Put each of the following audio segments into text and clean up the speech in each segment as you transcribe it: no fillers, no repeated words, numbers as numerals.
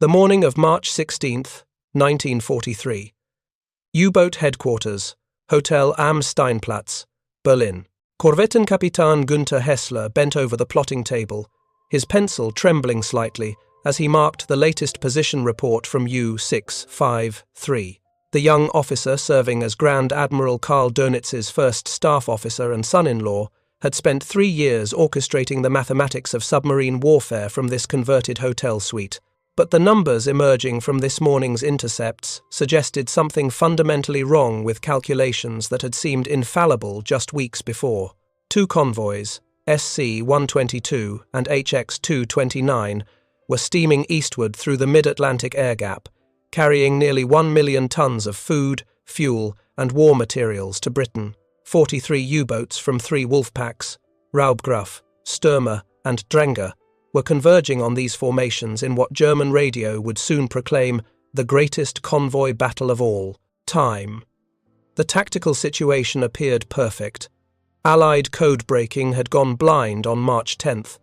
The morning of March 16th, 1943. U-boat headquarters, Hotel Am Steinplatz, Berlin. Korvettenkapitän Günther Hessler bent over the plotting table, his pencil trembling slightly as he marked the latest position report from U-653. The young officer serving as Grand Admiral Karl Dönitz's first staff officer and son-in-law had spent 3 years orchestrating the mathematics of submarine warfare from this converted hotel suite. But the numbers emerging from this morning's intercepts suggested something fundamentally wrong with calculations that had seemed infallible just weeks before. 2 convoys, SC-122 and HX-229, were steaming eastward through the mid-Atlantic air gap, carrying nearly 1 million tons of food, fuel, and war materials to Britain. 43 U-boats from 3 wolf packs, Raubgraf, Stürmer, and Dränger, were converging on these formations in what German radio would soon proclaim the greatest convoy battle of all time. The tactical situation appeared perfect. Allied code-breaking had gone blind on March 10th.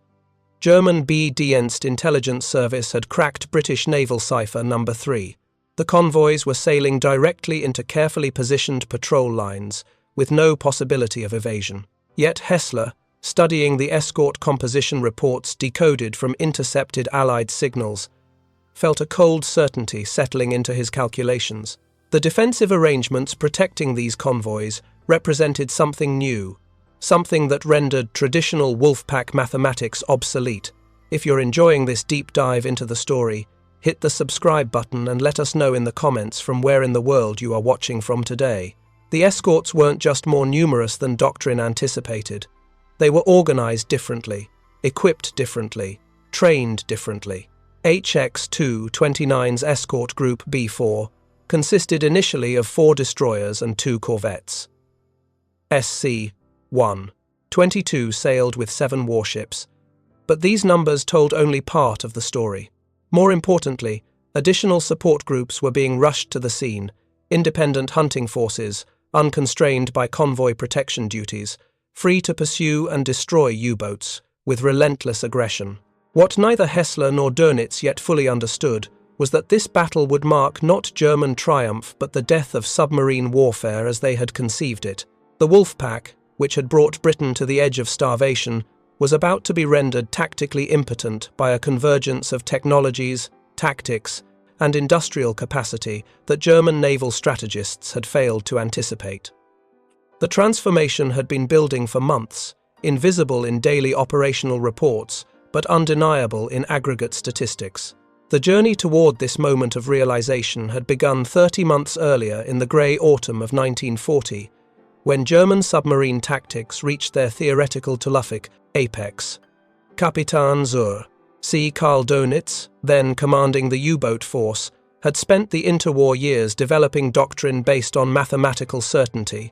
German B-Dienst intelligence service had cracked British naval cipher number 3. The convoys were sailing directly into carefully positioned patrol lines, with no possibility of evasion. Yet Hessler, studying the escort composition reports decoded from intercepted Allied signals, felt a cold certainty settling into his calculations. The defensive arrangements protecting these convoys represented something new, something that rendered traditional Wolfpack mathematics obsolete. If you're enjoying this deep dive into the story, hit the subscribe button and let us know in the comments from where in the world you are watching from today. The escorts weren't just more numerous than doctrine anticipated. They were organized differently, equipped differently, trained differently. HX-229's escort group B4 consisted initially of 4 destroyers and 2 corvettes. SC-122 sailed with 7 warships, but these numbers told only part of the story. More importantly, additional support groups were being rushed to the scene, independent hunting forces, unconstrained by convoy protection duties, free to pursue and destroy U-boats with relentless aggression. What neither Hessler nor Dönitz yet fully understood was that this battle would mark not German triumph but the death of submarine warfare as they had conceived it. The Wolfpack, which had brought Britain to the edge of starvation, was about to be rendered tactically impotent by a convergence of technologies, tactics, and industrial capacity that German naval strategists had failed to anticipate. The transformation had been building for months, invisible in daily operational reports, but undeniable in aggregate statistics. The journey toward this moment of realization had begun 30 months earlier in the grey autumn of 1940, when German submarine tactics reached their theoretical telephic apex. Kapitän zur See Karl Dönitz, then commanding the U-boat force, had spent the interwar years developing doctrine based on mathematical certainty.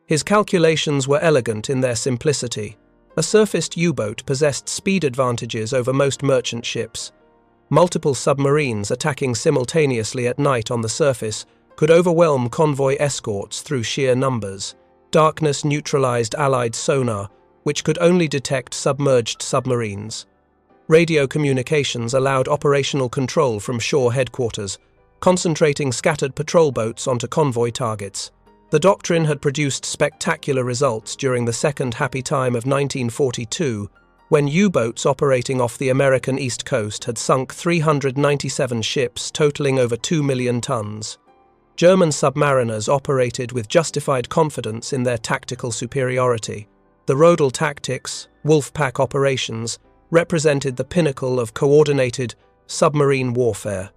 His calculations were elegant in their simplicity. A surfaced U-boat possessed speed advantages over most merchant ships. Multiple submarines attacking simultaneously at night on the surface could overwhelm convoy escorts through sheer numbers. Darkness neutralized Allied sonar, which could only detect submerged submarines. Radio communications allowed operational control from shore headquarters, concentrating scattered patrol boats onto convoy targets. The doctrine had produced spectacular results during the second happy time of 1942, when U-boats operating off the American East Coast had sunk 397 ships totaling over 2 million tons. German submariners operated with justified confidence in their tactical superiority. The Rodel tactics, Wolfpack operations, represented the pinnacle of coordinated submarine warfare.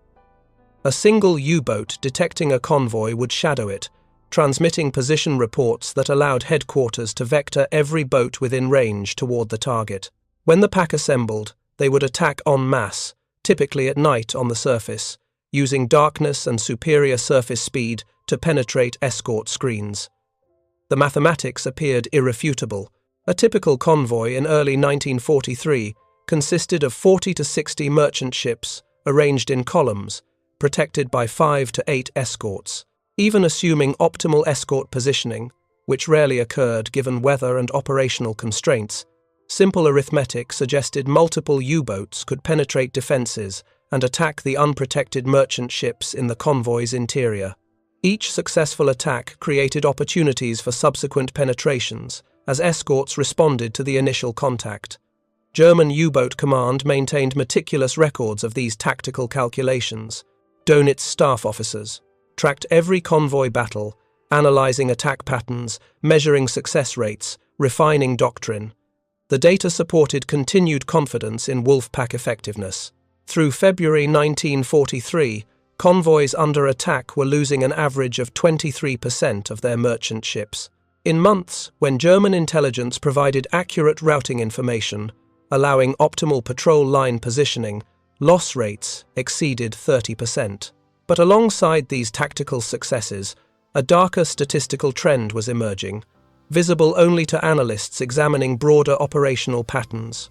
A single U-boat detecting a convoy would shadow it, transmitting position reports that allowed headquarters to vector every boat within range toward the target. When the pack assembled, they would attack en masse, typically at night on the surface, using darkness and superior surface speed to penetrate escort screens. The mathematics appeared irrefutable. A typical convoy in early 1943 consisted of 40 to 60 merchant ships arranged in columns, protected by 5 to 8 escorts. Even assuming optimal escort positioning, which rarely occurred given weather and operational constraints, simple arithmetic suggested multiple U-boats could penetrate defenses and attack the unprotected merchant ships in the convoy's interior. Each successful attack created opportunities for subsequent penetrations, as escorts responded to the initial contact. German U-boat command maintained meticulous records of these tactical calculations. Donitz staff officers tracked every convoy battle, analyzing attack patterns, measuring success rates, refining doctrine. The data supported continued confidence in Wolfpack effectiveness. Through February 1943, convoys under attack were losing an average of 23% of their merchant ships. In months, when German intelligence provided accurate routing information, allowing optimal patrol line positioning, loss rates exceeded 30%. But alongside these tactical successes, a darker statistical trend was emerging, visible only to analysts examining broader operational patterns.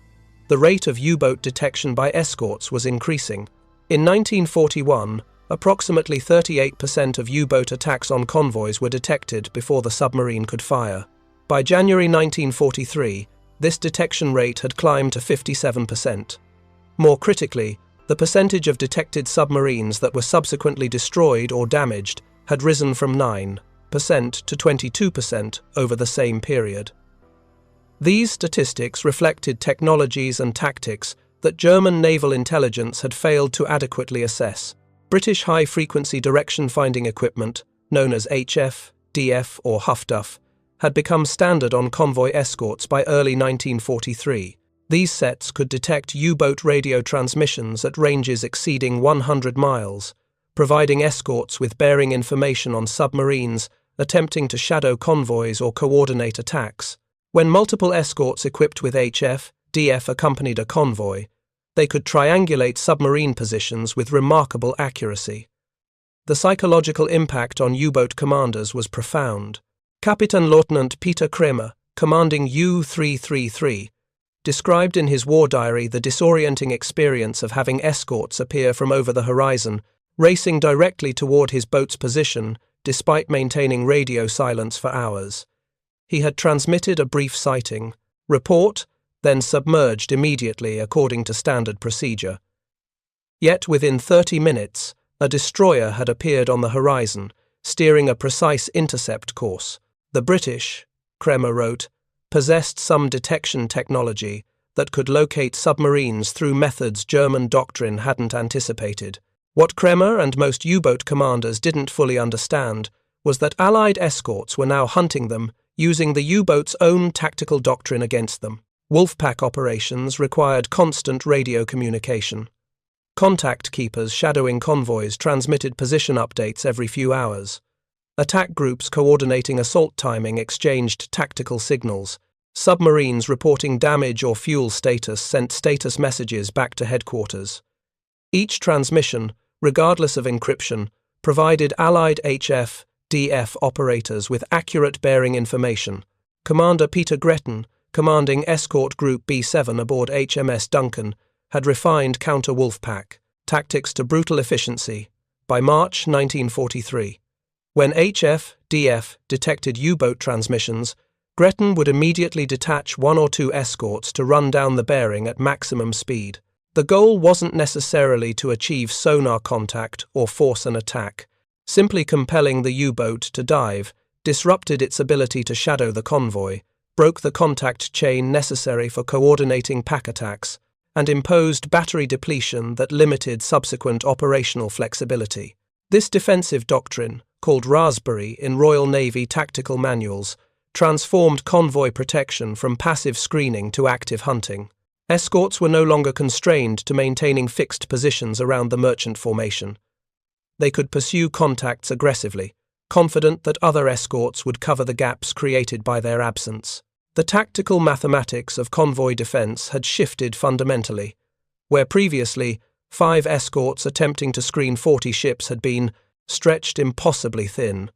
The rate of U-boat detection by escorts was increasing. In 1941, approximately 38% of U-boat attacks on convoys were detected before the submarine could fire. By January 1943, this detection rate had climbed to 57%. More critically, the percentage of detected submarines that were subsequently destroyed or damaged had risen from 9% to 22% over the same period. These statistics reflected technologies and tactics that German naval intelligence had failed to adequately assess. British high-frequency direction-finding equipment, known as HF, DF or HFDUF, had become standard on convoy escorts by early 1943. These sets could detect U-boat radio transmissions at ranges exceeding 100 miles, providing escorts with bearing information on submarines attempting to shadow convoys or coordinate attacks. When multiple escorts equipped with HF, DF accompanied a convoy, they could triangulate submarine positions with remarkable accuracy. The psychological impact on U-boat commanders was profound. Kapitänleutnant Peter Kremer, commanding U-333, described in his war diary the disorienting experience of having escorts appear from over the horizon, racing directly toward his boat's position despite maintaining radio silence for hours. He had transmitted a brief sighting, report, then submerged immediately according to standard procedure. Yet within 30 minutes, a destroyer had appeared on the horizon, steering a precise intercept course. The British, Kremer wrote, possessed some detection technology that could locate submarines through methods German doctrine hadn't anticipated. What Kremer and most U-boat commanders didn't fully understand was that Allied escorts were now hunting them, using the U-boat's own tactical doctrine against them. Wolfpack operations required constant radio communication. Contact keepers shadowing convoys transmitted position updates every few hours. Attack groups coordinating assault timing exchanged tactical signals. Submarines reporting damage or fuel status sent status messages back to headquarters. Each transmission, regardless of encryption, provided Allied HF, DF operators with accurate bearing information. Commander Peter Gretton, commanding Escort Group B7 aboard HMS Duncan, had refined counter-Wolfpack tactics to brutal efficiency by March 1943. When HF, DF detected U-boat transmissions, Gretton would immediately detach one or two escorts to run down the bearing at maximum speed. The goal wasn't necessarily to achieve sonar contact or force an attack. Simply compelling the U-boat to dive disrupted its ability to shadow the convoy, broke the contact chain necessary for coordinating pack attacks, and imposed battery depletion that limited subsequent operational flexibility. This defensive doctrine, called Raspberry in Royal Navy tactical manuals, transformed convoy protection from passive screening to active hunting. Escorts were no longer constrained to maintaining fixed positions around the merchant formation. They could pursue contacts aggressively, confident that other escorts would cover the gaps created by their absence. The tactical mathematics of convoy defense had shifted fundamentally. Where previously 5 escorts attempting to screen 40 ships had been stretched impossibly thin,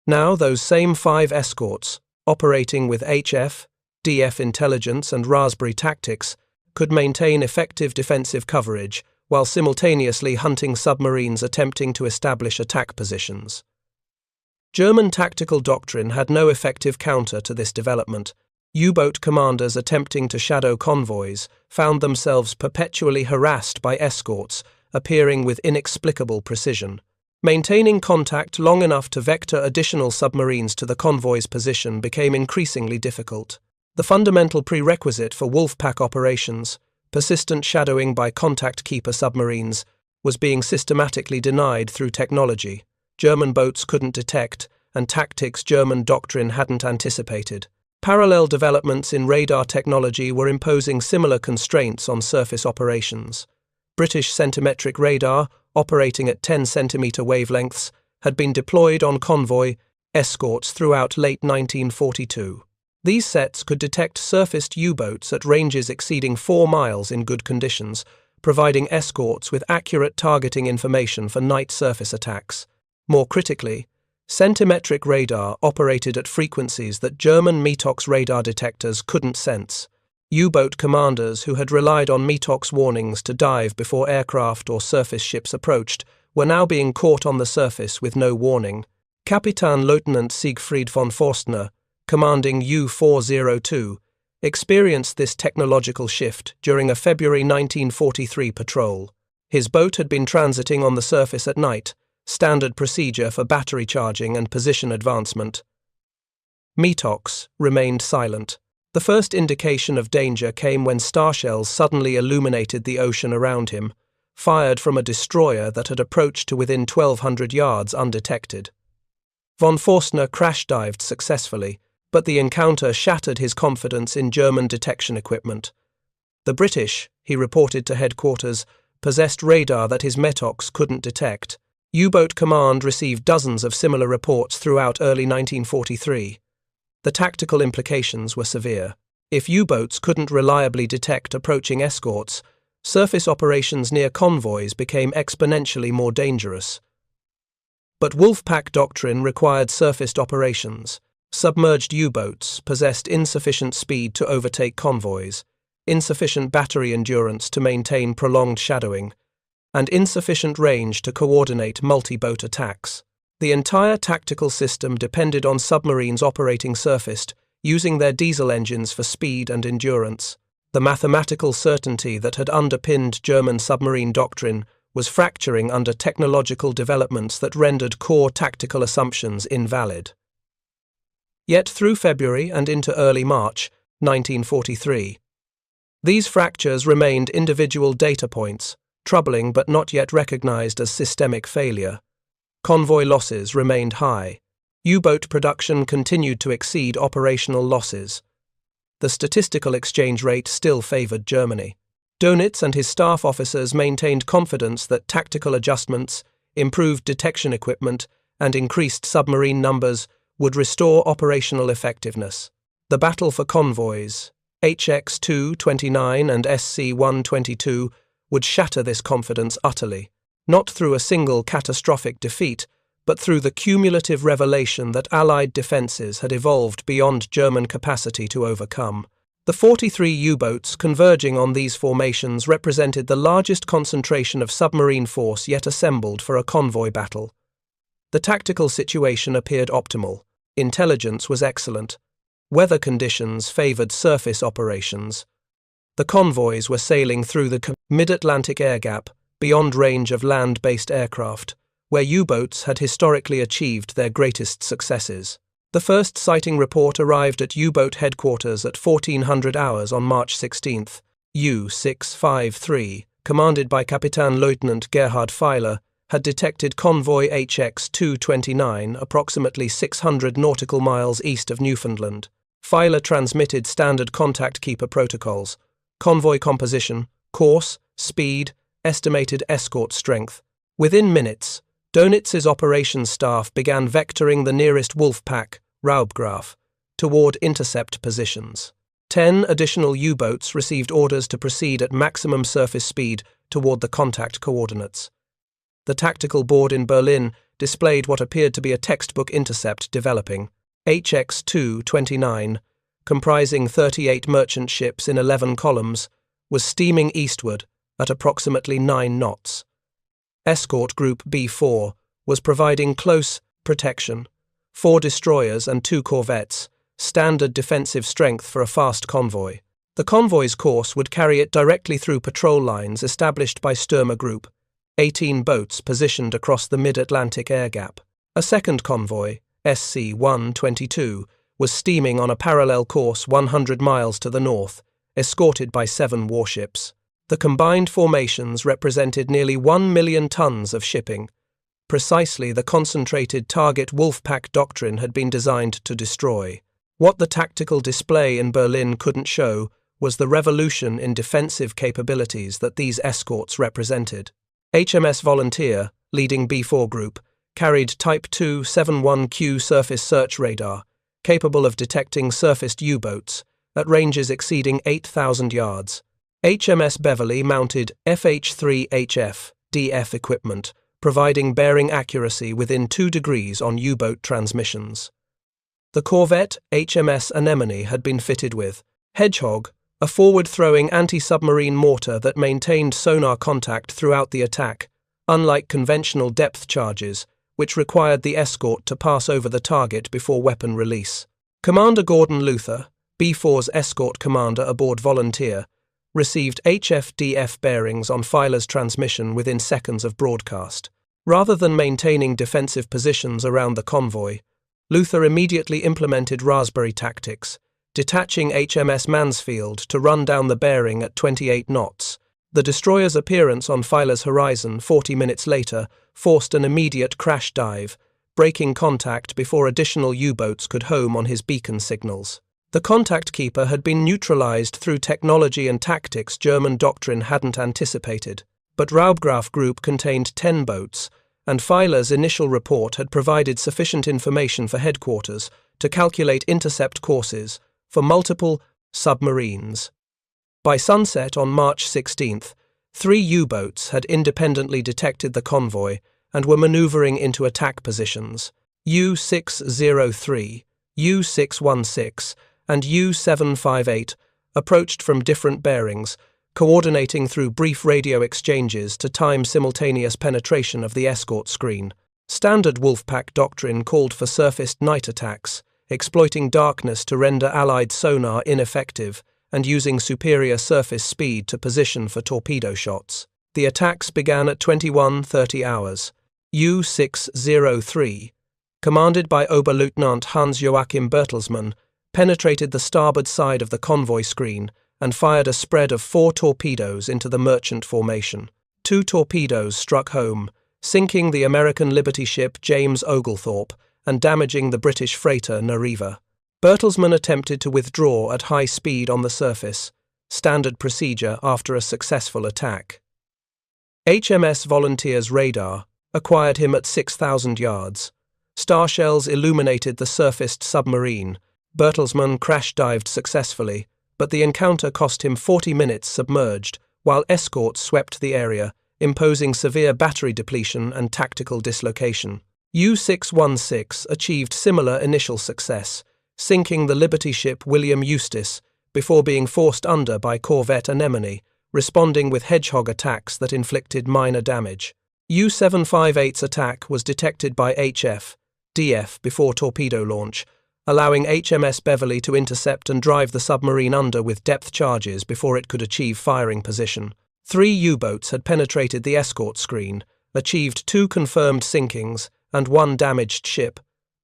now those same 5 escorts, operating with HF, DF intelligence and Raspberry tactics, could maintain effective defensive coverage while simultaneously hunting submarines attempting to establish attack positions. German tactical doctrine had no effective counter to this development. U-boat commanders attempting to shadow convoys found themselves perpetually harassed by escorts appearing with inexplicable precision. Maintaining contact long enough to vector additional submarines to the convoy's position became increasingly difficult. The fundamental prerequisite for Wolfpack operations, persistent shadowing by contact keeper submarines, was being systematically denied through technology German boats couldn't detect and tactics German doctrine hadn't anticipated. Parallel developments in radar technology were imposing similar constraints on surface operations. British centimetric radar, operating at 10 centimetre wavelengths, had been deployed on Convoy Escorts throughout late 1942. These sets could detect surfaced U-boats at ranges exceeding 4 miles in good conditions, providing escorts with accurate targeting information for night surface attacks. More critically, centimetric radar operated at frequencies that German METOX radar detectors couldn't sense. U-boat commanders who had relied on METOX warnings to dive before aircraft or surface ships approached were now being caught on the surface with no warning. Kapitän-Leutnant Siegfried von Forstner, commanding U-402, experienced this technological shift during a February 1943 patrol. His boat had been transiting on the surface at night, standard procedure for battery charging and position advancement. METOX remained silent. The first indication of danger came when starshells suddenly illuminated the ocean around him, fired from a destroyer that had approached to within 1,200 yards undetected. Von Forstner crash-dived successfully, but the encounter shattered his confidence in German detection equipment. The British, he reported to headquarters, possessed radar that his METOX couldn't detect. U-boat command received dozens of similar reports throughout early 1943. The tactical implications were severe. If U-boats couldn't reliably detect approaching escorts, surface operations near convoys became exponentially more dangerous. But Wolfpack doctrine required surfaced operations. Submerged U-boats possessed insufficient speed to overtake convoys, insufficient battery endurance to maintain prolonged shadowing, and insufficient range to coordinate multi-boat attacks. The entire tactical system depended on submarines operating surfaced, using their diesel engines for speed and endurance. The mathematical certainty that had underpinned German submarine doctrine was fracturing under technological developments that rendered core tactical assumptions invalid. Yet through February and into early March 1943, these fractures remained individual data points, troubling but not yet recognized as systemic failure. Convoy losses remained high. U-boat production continued to exceed operational losses. The statistical exchange rate still favored Germany. Dönitz and his staff officers maintained confidence that tactical adjustments, improved detection equipment, and increased submarine numbers would restore operational effectiveness. The battle for convoys, HX-229 and SC-122, would shatter this confidence utterly, not through a single catastrophic defeat, but through the cumulative revelation that Allied defences had evolved beyond German capacity to overcome. The 43 U-boats converging on these formations represented the largest concentration of submarine force yet assembled for a convoy battle. The tactical situation appeared optimal. Intelligence was excellent. Weather conditions favoured surface operations. The convoys were sailing through the mid-Atlantic air gap, beyond range of land-based aircraft, where U-boats had historically achieved their greatest successes. The first sighting report arrived at U-boat headquarters at 1400 hours on March 16. U-653, commanded by Kapitän-Leutnant Gerhard Feiler, had detected Convoy HX-229 approximately 600 nautical miles east of Newfoundland. Feiler transmitted standard contact keeper protocols: convoy composition, course, speed, estimated escort strength. Within minutes, Dönitz's operations staff began vectoring the nearest Wolfpack, Raubgraf, toward intercept positions. 10 additional U-boats received orders to proceed at maximum surface speed toward the contact coordinates. The tactical board in Berlin displayed what appeared to be a textbook intercept developing. HX-229, comprising 38 merchant ships in 11 columns, was steaming eastward at approximately 9 knots. Escort Group B4 was providing close protection, 4 destroyers and 2 corvettes, standard defensive strength for a fast convoy. The convoy's course would carry it directly through patrol lines established by Stürmer Group. 18 boats positioned across the mid-Atlantic air gap. A second convoy, SC-122, was steaming on a parallel course 100 miles to the north, escorted by 7 warships. The combined formations represented nearly 1 million tons of shipping, precisely the concentrated target Wolfpack doctrine had been designed to destroy. What the tactical display in Berlin couldn't show was the revolution in defensive capabilities that these escorts represented. HMS Volunteer, leading B4 Group, carried Type 271Q surface search radar, capable of detecting surfaced U-boats at ranges exceeding 8,000 yards. HMS Beverly mounted FH-3HF DF equipment, providing bearing accuracy within 2 degrees on U-boat transmissions. The corvette HMS Anemone had been fitted with Hedgehog, a forward-throwing anti-submarine mortar that maintained sonar contact throughout the attack, unlike conventional depth charges, which required the escort to pass over the target before weapon release. Commander Gordon Luther, B4's escort commander aboard Volunteer, received HF-DF bearings on Filer's transmission within seconds of broadcast. Rather than maintaining defensive positions around the convoy, Luther immediately implemented raspberry tactics, detaching HMS Mansfield to run down the bearing at 28 knots. The destroyer's appearance on Filer's horizon 40 minutes later forced an immediate crash dive, breaking contact before additional U-boats could home on his beacon signals. The contact keeper had been neutralized through technology and tactics German doctrine hadn't anticipated, but Raubgraf Group contained 10 boats, and Filer's initial report had provided sufficient information for headquarters to calculate intercept courses for multiple submarines. By sunset on March 16th, 3 U-boats had independently detected the convoy and were maneuvering into attack positions. U-603, U-616, and U-758 approached from different bearings, coordinating through brief radio exchanges to time simultaneous penetration of the escort screen. Standard Wolfpack doctrine called for surfaced night attacks, exploiting darkness to render Allied sonar ineffective and using superior surface speed to position for torpedo shots. The attacks began at 21:30 hours. U-603, commanded by Oberleutnant Hans-Joachim Bertelsmann, penetrated the starboard side of the convoy screen and fired a spread of 4 torpedoes into the merchant formation. 2 torpedoes struck home, sinking the American Liberty ship James Oglethorpe and damaging the British freighter Nariva. Bertelsmann attempted to withdraw at high speed on the surface, standard procedure after a successful attack. HMS Volunteer's radar acquired him at 6,000 yards. Starshells illuminated the surfaced submarine. Bertelsmann crash-dived successfully, but the encounter cost him 40 minutes submerged, while escorts swept the area, imposing severe battery depletion and tactical dislocation. U-616 achieved similar initial success, sinking the Liberty ship William Eustace before being forced under by corvette Anemone, responding with Hedgehog attacks that inflicted minor damage. U-758's attack was detected by HF-DF before torpedo launch, allowing HMS Beverly to intercept and drive the submarine under with depth charges before it could achieve firing position. 3 U-boats had penetrated the escort screen, achieved 2 confirmed sinkings and 1 damaged ship,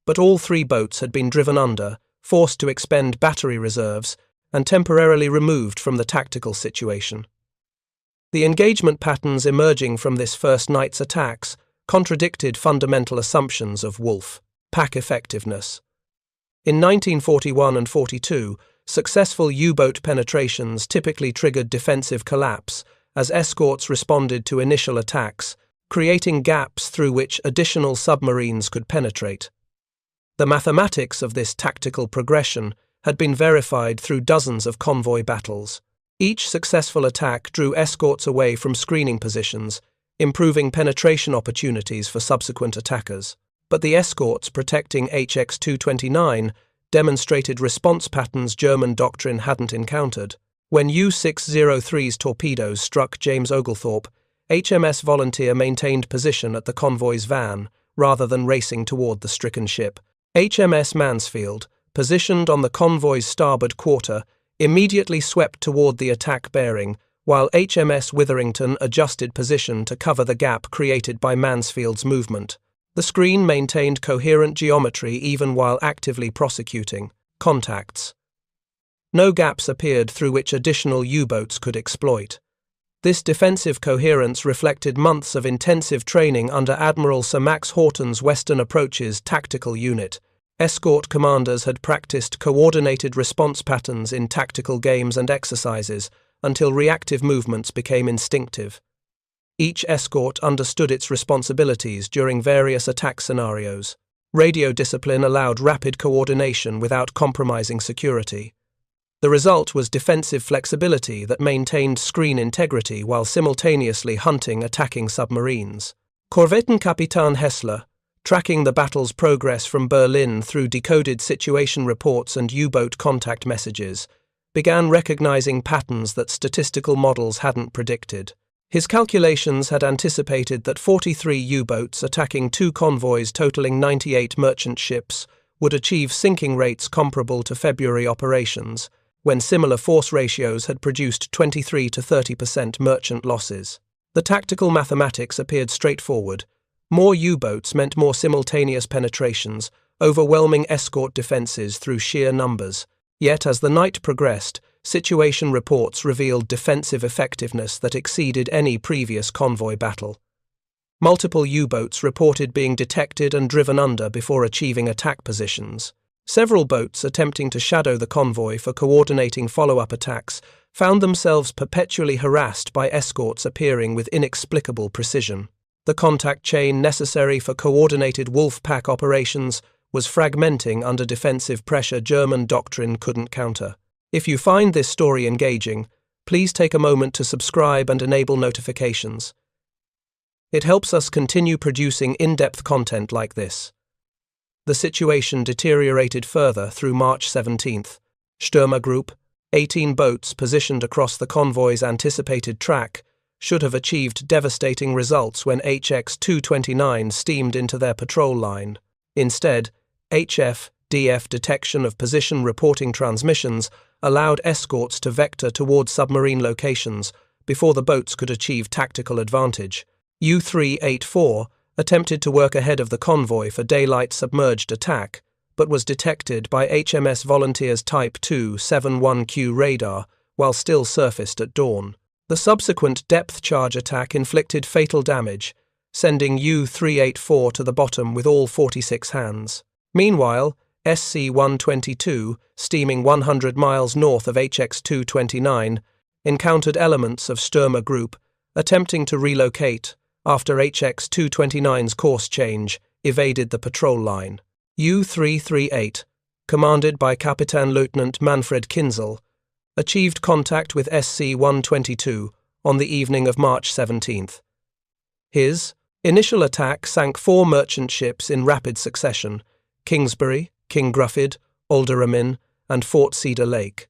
but all 3 boats had been driven under, forced to expend battery reserves, and temporarily removed from the tactical situation. The engagement patterns emerging from this first night's attacks contradicted fundamental assumptions of Wolf-Pack effectiveness. In 1941 and 42, successful U-boat penetrations typically triggered defensive collapse as escorts responded to initial attacks, creating gaps through which additional submarines could penetrate. The mathematics of this tactical progression had been verified through dozens of convoy battles. Each successful attack drew escorts away from screening positions, improving penetration opportunities for subsequent attackers. But the escorts protecting HX-229 demonstrated response patterns German doctrine hadn't encountered. When U-603's torpedoes struck James Oglethorpe, HMS Volunteer maintained position at the convoy's van, rather than racing toward the stricken ship. HMS Mansfield, positioned on the convoy's starboard quarter, immediately swept toward the attack bearing, while HMS Witherington adjusted position to cover the gap created by Mansfield's movement. The screen maintained coherent geometry even while actively prosecuting contacts. No gaps appeared through which additional U-boats could exploit. This defensive coherence reflected months of intensive training under Admiral Sir Max Horton's Western Approaches Tactical Unit. Escort commanders had practiced coordinated response patterns in tactical games and exercises until reactive movements became instinctive. Each escort understood its responsibilities during various attack scenarios. Radio discipline allowed rapid coordination without compromising security. The result was defensive flexibility that maintained screen integrity while simultaneously hunting attacking submarines. Korvettenkapitän Hessler, tracking the battle's progress from Berlin through decoded situation reports and U-boat contact messages, began recognizing patterns that statistical models hadn't predicted. His calculations had anticipated that 43 U-boats attacking 2 convoys totaling 98 merchant ships would achieve sinking rates comparable to February operations, when similar force ratios had produced 23 to 30% merchant losses. The tactical mathematics appeared straightforward. More U-boats meant more simultaneous penetrations, overwhelming escort defenses through sheer numbers. Yet as the night progressed, situation reports revealed defensive effectiveness that exceeded any previous convoy battle. Multiple U-boats reported being detected and driven under before achieving attack positions. Several boats attempting to shadow the convoy for coordinating follow-up attacks found themselves perpetually harassed by escorts appearing with inexplicable precision. The contact chain necessary for coordinated wolf pack operations was fragmenting under defensive pressure German doctrine couldn't counter. If you find this story engaging, please take a moment to subscribe and enable notifications. It helps us continue producing in-depth content like this. The situation deteriorated further through March 17th. Stürmer Group, 18 boats positioned across the convoy's anticipated track, should have achieved devastating results when HX-229 steamed into their patrol line. Instead, HF-DF detection of position reporting transmissions allowed escorts to vector toward submarine locations before the boats could achieve tactical advantage. U-384 attempted to work ahead of the convoy for daylight submerged attack, but was detected by HMS Volunteers Type 271Q radar while still surfaced at dawn. The subsequent depth charge attack inflicted fatal damage, sending U-384 to the bottom with all 46 hands. Meanwhile, SC-122, steaming 100 miles north of HX-229, encountered elements of Stürmer Group attempting to relocate after HX-229's course change evaded the patrol line. U-338, commanded by Captain Lieutenant Manfred Kinzel, achieved contact with SC-122 on the evening of March 17th. His initial attack sank 4 merchant ships in rapid succession: Kingsbury, King Gruffydd, Alderamin, and Fort Cedar Lake.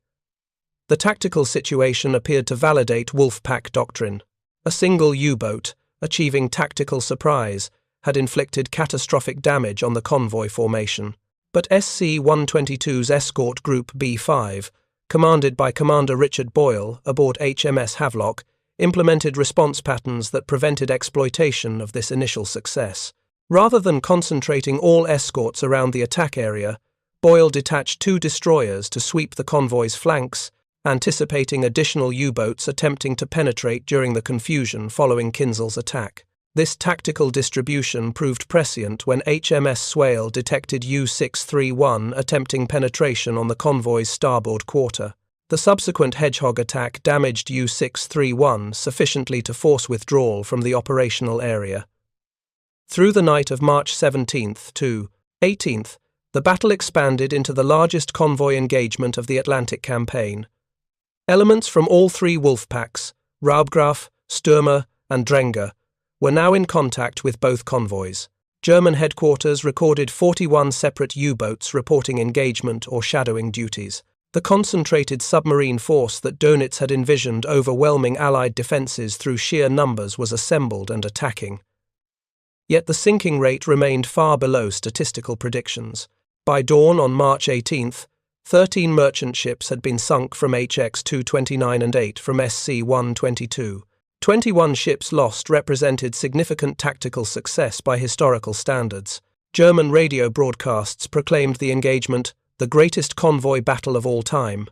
The tactical situation appeared to validate Wolfpack doctrine. A single U-boat, achieving tactical surprise, had inflicted catastrophic damage on the convoy formation. But SC-122's Escort Group B5, commanded by Commander Richard Boyle aboard HMS Havelock, implemented response patterns that prevented exploitation of this initial success. Rather than concentrating all escorts around the attack area, Boyle detached 2 destroyers to sweep the convoy's flanks, anticipating additional U-boats attempting to penetrate during the confusion following Kinzel's attack. This tactical distribution proved prescient when HMS Swale detected U-631 attempting penetration on the convoy's starboard quarter. The subsequent Hedgehog attack damaged U-631 sufficiently to force withdrawal from the operational area. Through the night of March 17th to 18th, the battle expanded into the largest convoy engagement of the Atlantic campaign. Elements from all 3 Wolfpacks, Raubgraf, Stürmer, and Dränger, were now in contact with both convoys. German headquarters recorded 41 separate U-boats reporting engagement or shadowing duties. The concentrated submarine force that Dönitz had envisioned overwhelming Allied defences through sheer numbers was assembled and attacking. Yet the sinking rate remained far below statistical predictions. By dawn on March 18th, 13 merchant ships had been sunk from HX-229 and 8 from SC-122. 21 ships lost represented significant tactical success by historical standards. German radio broadcasts proclaimed the engagement the greatest convoy battle of all time.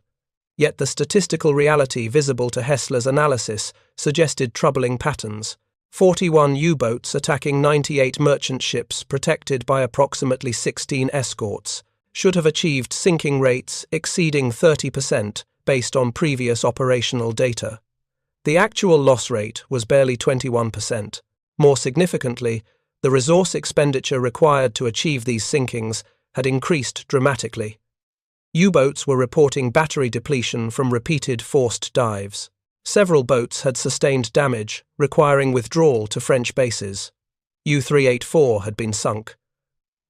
Yet the statistical reality visible to Hessler's analysis suggested troubling patterns. 41 U-boats attacking 98 merchant ships protected by approximately 16 escorts should have achieved sinking rates exceeding 30% based on previous operational data. The actual loss rate was barely 21%. More significantly, the resource expenditure required to achieve these sinkings had increased dramatically. U-boats were reporting battery depletion from repeated forced dives. Several boats had sustained damage, requiring withdrawal to French bases. U-384 had been sunk.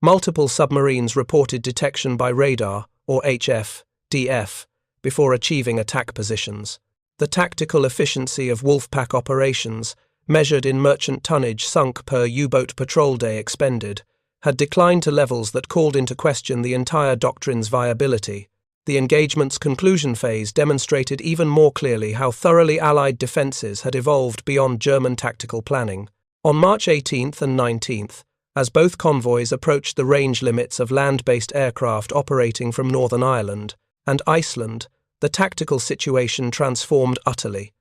Multiple submarines reported detection by radar, or HF, DF, before achieving attack positions. The tactical efficiency of Wolfpack operations, measured in merchant tonnage sunk per U-boat patrol day expended, had declined to levels that called into question the entire doctrine's viability. The engagement's conclusion phase demonstrated even more clearly how thoroughly Allied defences had evolved beyond German tactical planning. On March 18th and 19th, as both convoys approached the range limits of land-based aircraft operating from Northern Ireland and Iceland, the tactical situation transformed utterly.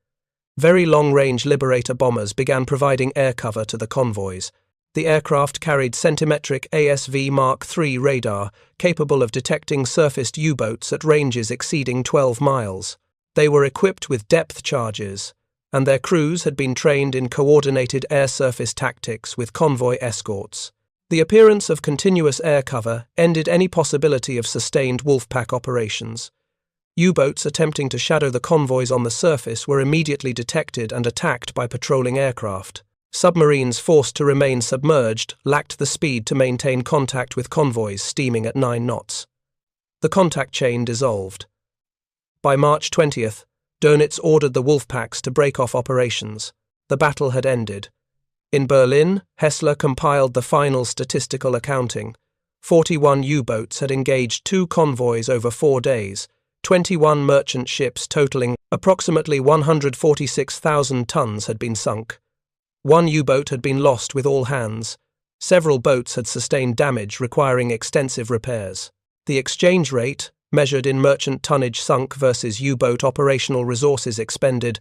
Very long-range Liberator bombers began providing air cover to the convoys. The aircraft carried centimetric ASV Mark III radar, capable of detecting surfaced U-boats at ranges exceeding 12 miles. They were equipped with depth charges, and their crews had been trained in coordinated air-surface tactics with convoy escorts. The appearance of continuous air cover ended any possibility of sustained Wolfpack operations. U-boats attempting to shadow the convoys on the surface were immediately detected and attacked by patrolling aircraft. Submarines forced to remain submerged lacked the speed to maintain contact with convoys steaming at 9 knots. The contact chain dissolved. By March 20th, Dönitz ordered the Wolfpacks to break off operations. The battle had ended. In Berlin, Hessler compiled the final statistical accounting. 41 U-boats had engaged 2 convoys over 4 days, 21 merchant ships totaling approximately 146,000 tons had been sunk. 1 U-boat had been lost with all hands. Several boats had sustained damage requiring extensive repairs. The exchange rate, measured in merchant tonnage sunk versus U-boat operational resources expended,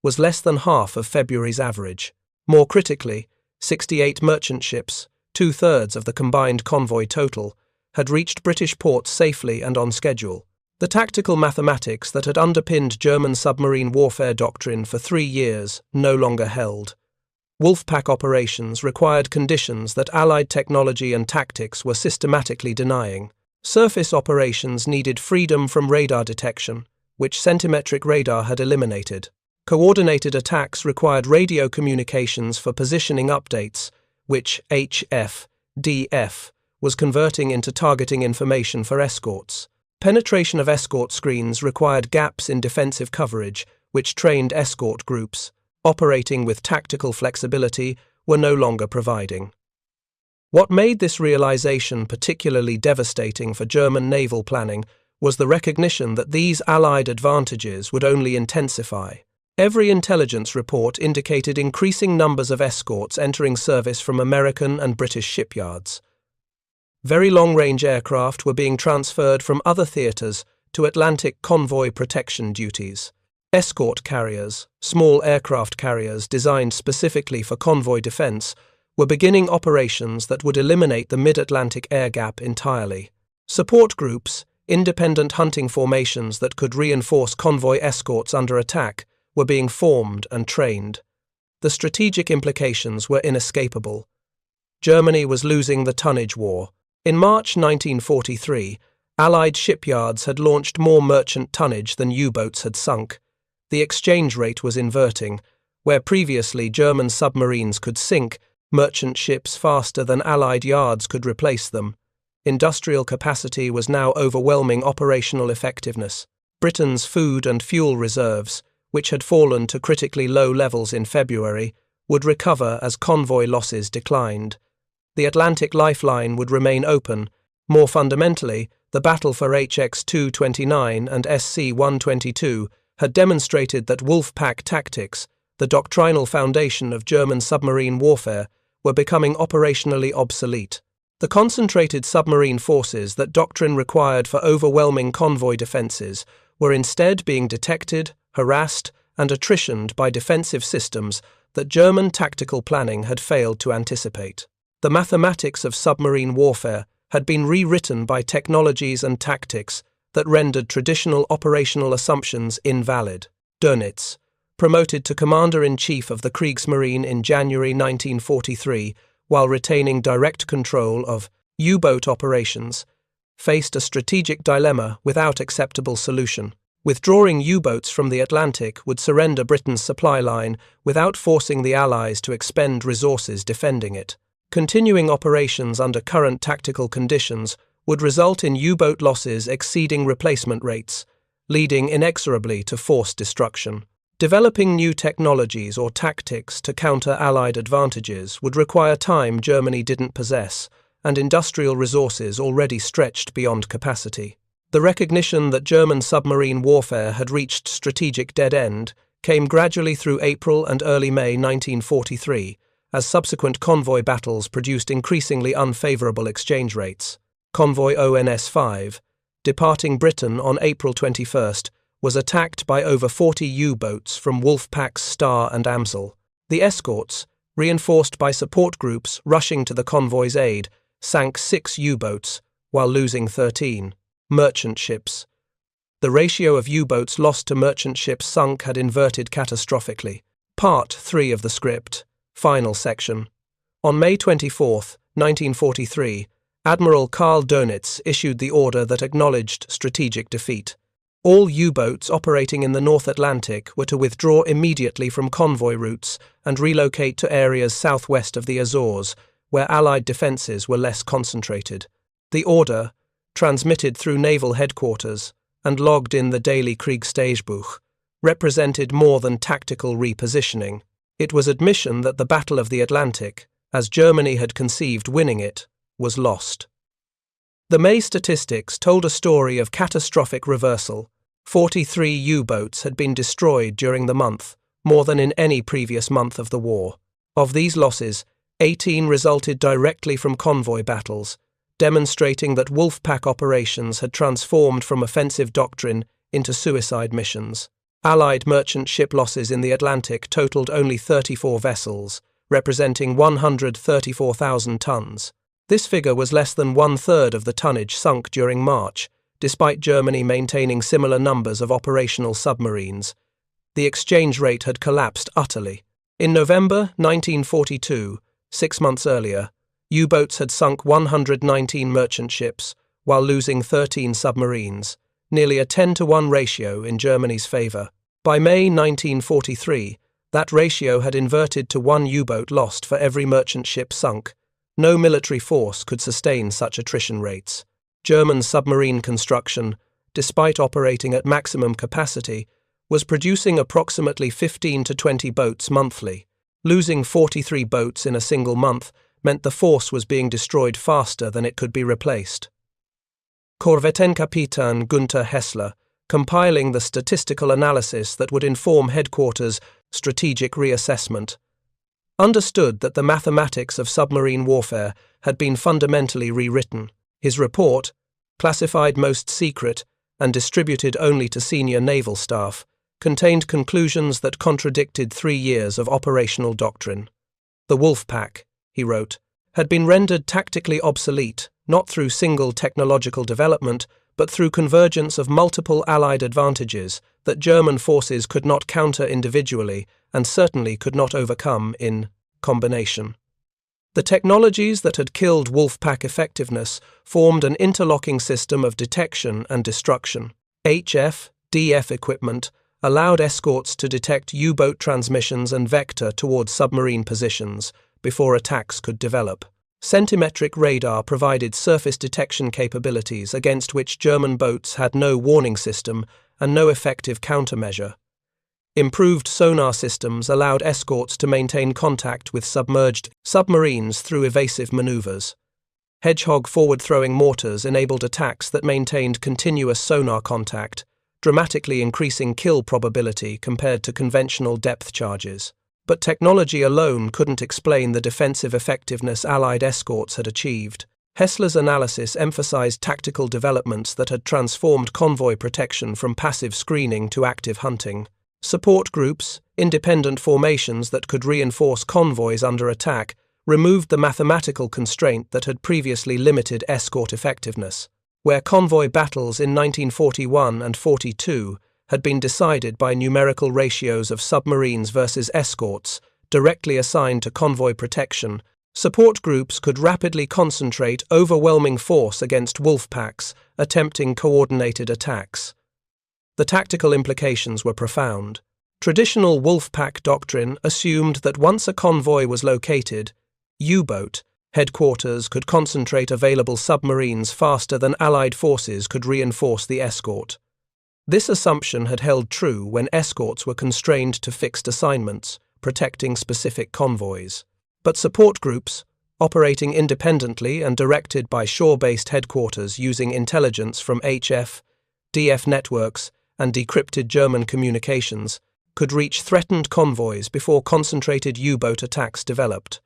was less than half of February's average. More critically, 68 merchant ships, 2/3 of the combined convoy total, had reached British ports safely and on schedule. The tactical mathematics that had underpinned German submarine warfare doctrine for 3 years no longer held. Wolfpack operations required conditions that Allied technology and tactics were systematically denying. Surface operations needed freedom from radar detection, which centimetric radar had eliminated. Coordinated attacks required radio communications for positioning updates, which HF, DF, was converting into targeting information for escorts. Penetration of escort screens required gaps in defensive coverage, which trained escort groups, operating with tactical flexibility, were no longer providing. What made this realization particularly devastating for German naval planning was the recognition that these Allied advantages would only intensify. Every intelligence report indicated increasing numbers of escorts entering service from American and British shipyards. Very long-range aircraft were being transferred from other theaters to Atlantic convoy protection duties. Escort carriers, small aircraft carriers designed specifically for convoy defense, were beginning operations that would eliminate the mid-Atlantic air gap entirely. Support groups, independent hunting formations that could reinforce convoy escorts under attack, were being formed and trained. The strategic implications were inescapable. Germany was losing the tonnage war. In March 1943, Allied shipyards had launched more merchant tonnage than U-boats had sunk. The exchange rate was inverting. Where previously German submarines could sink merchant ships faster than Allied yards could replace them, industrial capacity was now overwhelming operational effectiveness. Britain's food and fuel reserves, which had fallen to critically low levels in February, would recover as convoy losses declined. The Atlantic lifeline would remain open. More fundamentally, the battle for HX-229 and SC-122 had demonstrated that Wolfpack tactics, the doctrinal foundation of German submarine warfare, were becoming operationally obsolete. The concentrated submarine forces that doctrine required for overwhelming convoy defences were instead being detected, harassed, and attritioned by defensive systems that German tactical planning had failed to anticipate. The mathematics of submarine warfare had been rewritten by technologies and tactics that rendered traditional operational assumptions invalid. Dönitz, promoted to Commander-in-Chief of the Kriegsmarine in January 1943 while retaining direct control of U-boat operations, faced a strategic dilemma without acceptable solution. Withdrawing U-boats from the Atlantic would surrender Britain's supply line without forcing the Allies to expend resources defending it. Continuing operations under current tactical conditions would result in U-boat losses exceeding replacement rates, leading inexorably to forced destruction. Developing new technologies or tactics to counter Allied advantages would require time Germany didn't possess, and industrial resources already stretched beyond capacity. The recognition that German submarine warfare had reached strategic dead end came gradually through April and early May 1943, as subsequent convoy battles produced increasingly unfavourable exchange rates. Convoy ONS-5, departing Britain on April 21st, was attacked by over 40 U-boats from Wolfpack's Star and Amsel. The Escorts, reinforced by support groups rushing to the convoy's aid, sank 6 U-boats, while losing 13. Merchant ships. The ratio of U-boats lost to merchant ships sunk had inverted catastrophically. Part 3 of the script. Final section. On May 24, 1943, Admiral Karl Dönitz issued the order that acknowledged strategic defeat. All U-boats operating in the North Atlantic were to withdraw immediately from convoy routes and relocate to areas southwest of the Azores, where Allied defences were less concentrated. The order, transmitted through naval headquarters and logged in the daily Kriegstagebuch, represented more than tactical repositioning. It was admission that the Battle of the Atlantic, as Germany had conceived winning it, was lost. The May statistics told a story of catastrophic reversal. 43 U-boats had been destroyed during the month, more than in any previous month of the war. Of these losses, 18 resulted directly from convoy battles, demonstrating that Wolfpack operations had transformed from offensive doctrine into suicide missions. Allied merchant ship losses in the Atlantic totaled only 34 vessels, representing 134,000 tons. This figure was less than one-third of the tonnage sunk during March, despite Germany maintaining similar numbers of operational submarines. The exchange rate had collapsed utterly. In November 1942, 6 months earlier, U-boats had sunk 119 merchant ships, while losing 13 submarines, nearly a 10-to-1 ratio in Germany's favour. By May 1943, that ratio had inverted to 1 U-boat lost for every merchant ship sunk. No military force could sustain such attrition rates. German submarine construction, despite operating at maximum capacity, was producing approximately 15 to 20 boats monthly. Losing 43 boats in a single month meant the force was being destroyed faster than it could be replaced. Korvettenkapitän Günther Hessler, compiling the statistical analysis that would inform headquarters' strategic reassessment, understood that the mathematics of submarine warfare had been fundamentally rewritten. His report, classified most secret and distributed only to senior naval staff, contained conclusions that contradicted 3 years of operational doctrine. The Wolfpack, he wrote, had been rendered tactically obsolete, not through single technological development, but through convergence of multiple Allied advantages that German forces could not counter individually and certainly could not overcome in combination. The technologies that had killed Wolfpack effectiveness formed an interlocking system of detection and destruction. HF-DF equipment allowed escorts to detect U-boat transmissions and vector towards submarine positions before attacks could develop. Centimetric radar provided surface detection capabilities against which German boats had no warning system and no effective countermeasure. Improved sonar systems allowed escorts to maintain contact with submerged submarines through evasive maneuvers. Hedgehog forward-throwing mortars enabled attacks that maintained continuous sonar contact, dramatically increasing kill probability compared to conventional depth charges. But technology alone couldn't explain the defensive effectiveness Allied escorts had achieved. Hessler's analysis emphasized tactical developments that had transformed convoy protection from passive screening to active hunting. Support groups, independent formations that could reinforce convoys under attack, removed the mathematical constraint that had previously limited escort effectiveness. Where convoy battles in 1941 and 42 had been decided by numerical ratios of submarines versus escorts, directly assigned to convoy protection, support groups could rapidly concentrate overwhelming force against wolf packs attempting coordinated attacks. The tactical implications were profound. Traditional wolf pack doctrine assumed that once a convoy was located, U-boat headquarters could concentrate available submarines faster than Allied forces could reinforce the escort. This assumption had held true when escorts were constrained to fixed assignments, protecting specific convoys. But support groups, operating independently and directed by shore-based headquarters using intelligence from HF, DF networks, and decrypted German communications, could reach threatened convoys before concentrated U-boat attacks developed.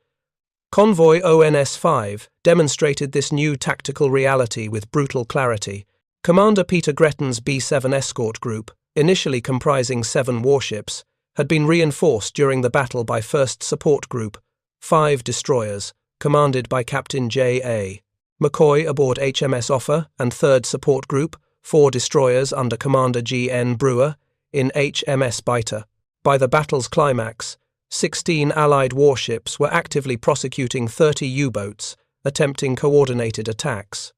Convoy ONS-5 demonstrated this new tactical reality with brutal clarity. Commander Peter Gretton's B-7 escort group, initially comprising 7 warships, had been reinforced during the battle by 1st Support Group, 5 destroyers, commanded by Captain J.A. McCoy aboard HMS Offa, and 3rd Support Group, 4 destroyers under Commander G.N. Brewer, in HMS Biter. By the battle's climax, 16 Allied warships were actively prosecuting 30 U-boats, attempting coordinated attacks.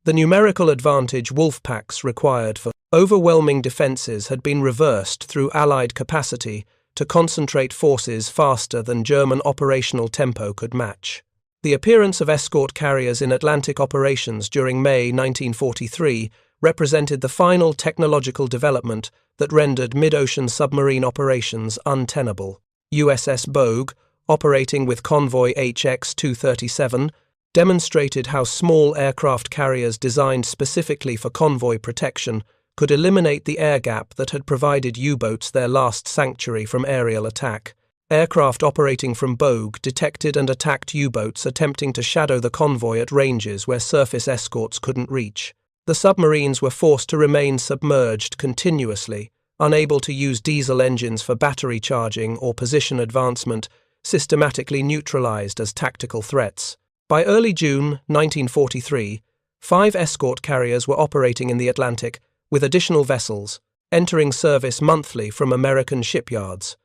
The numerical advantage wolf packs required for overwhelming defences had been reversed through Allied capacity to concentrate forces faster than German operational tempo could match. The appearance of escort carriers in Atlantic operations during May 1943 represented the final technological development that rendered mid-ocean submarine operations untenable. USS Bogue, operating with Convoy HX-229, demonstrated how small aircraft carriers designed specifically for convoy protection could eliminate the air gap that had provided U-boats their last sanctuary from aerial attack. Aircraft operating from Bogue detected and attacked U-boats attempting to shadow the convoy at ranges where surface escorts couldn't reach. The submarines were forced to remain submerged continuously, unable to use diesel engines for battery charging or position advancement, systematically neutralized as tactical threats. By early June 1943, 5 escort carriers were operating in the Atlantic, with additional vessels, entering service monthly from American shipyards.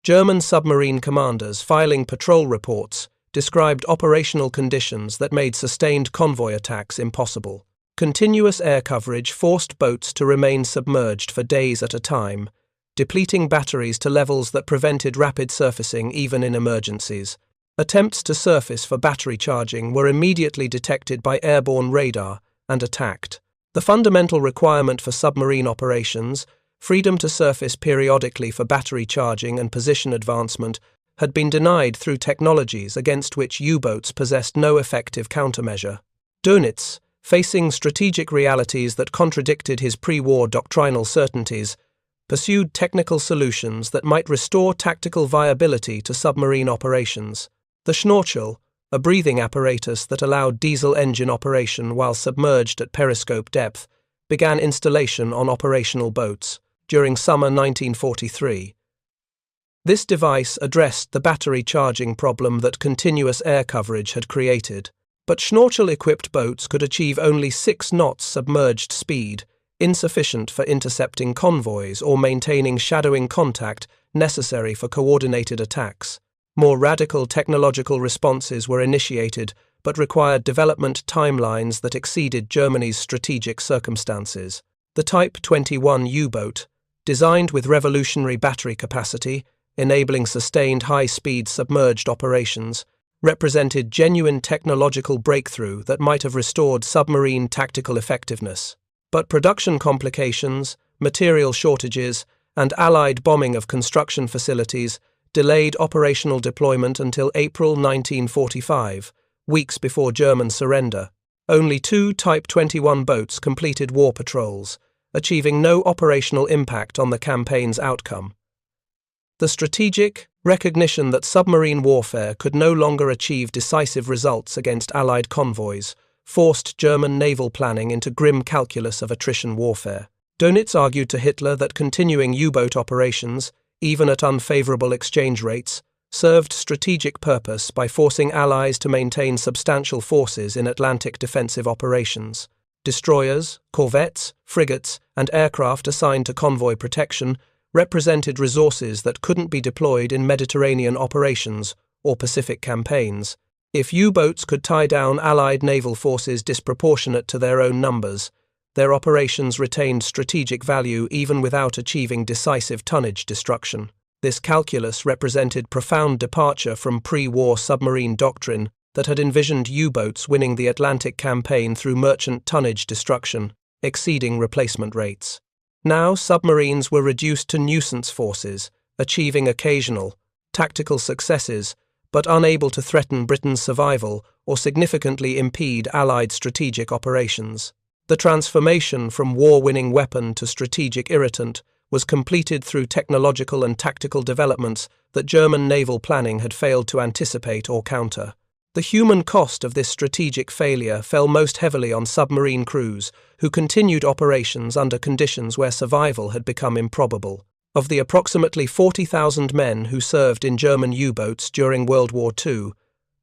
German submarine commanders filing patrol reports described operational conditions that made sustained convoy attacks impossible. Continuous air coverage forced boats to remain submerged for days at a time, depleting batteries to levels that prevented rapid surfacing even in emergencies. Attempts to surface for battery charging were immediately detected by airborne radar and attacked. The fundamental requirement for submarine operations, freedom to surface periodically for battery charging and position advancement, had been denied through technologies against which U-boats possessed no effective countermeasure. Dönitz, facing strategic realities that contradicted his pre-war doctrinal certainties, pursued technical solutions that might restore tactical viability to submarine operations. The Schnorchel, a breathing apparatus that allowed diesel engine operation while submerged at periscope depth, began installation on operational boats during summer 1943. This device addressed the battery charging problem that continuous air coverage had created. But Schnorchel-equipped boats could achieve only 6 knots submerged speed, insufficient for intercepting convoys or maintaining shadowing contact necessary for coordinated attacks. More radical technological responses were initiated, but required development timelines that exceeded Germany's strategic circumstances. The Type 21 U-boat, designed with revolutionary battery capacity, enabling sustained high-speed submerged operations, represented genuine technological breakthrough that might have restored submarine tactical effectiveness. But production complications, material shortages, and Allied bombing of construction facilities delayed operational deployment until April 1945, weeks before German surrender, only 2 Type 21 boats completed war patrols, achieving no operational impact on the campaign's outcome. The strategic recognition that submarine warfare could no longer achieve decisive results against Allied convoys forced German naval planning into grim calculus of attrition warfare. Dönitz argued to Hitler that continuing U-boat operations, even at unfavorable exchange rates, served strategic purpose by forcing Allies to maintain substantial forces in Atlantic defensive operations. Destroyers, corvettes, frigates, and aircraft assigned to convoy protection represented resources that couldn't be deployed in Mediterranean operations or Pacific campaigns. If U-boats could tie down Allied naval forces disproportionate to their own numbers, their operations retained strategic value even without achieving decisive tonnage destruction. This calculus represented profound departure from pre-war submarine doctrine that had envisioned U-boats winning the Atlantic campaign through merchant tonnage destruction, exceeding replacement rates. Now submarines were reduced to nuisance forces, achieving occasional, tactical successes, but unable to threaten Britain's survival or significantly impede Allied strategic operations. The transformation from war-winning weapon to strategic irritant was completed through technological and tactical developments that German naval planning had failed to anticipate or counter. The human cost of this strategic failure fell most heavily on submarine crews, who continued operations under conditions where survival had become improbable. Of the approximately 40,000 men who served in German U-boats during World War II,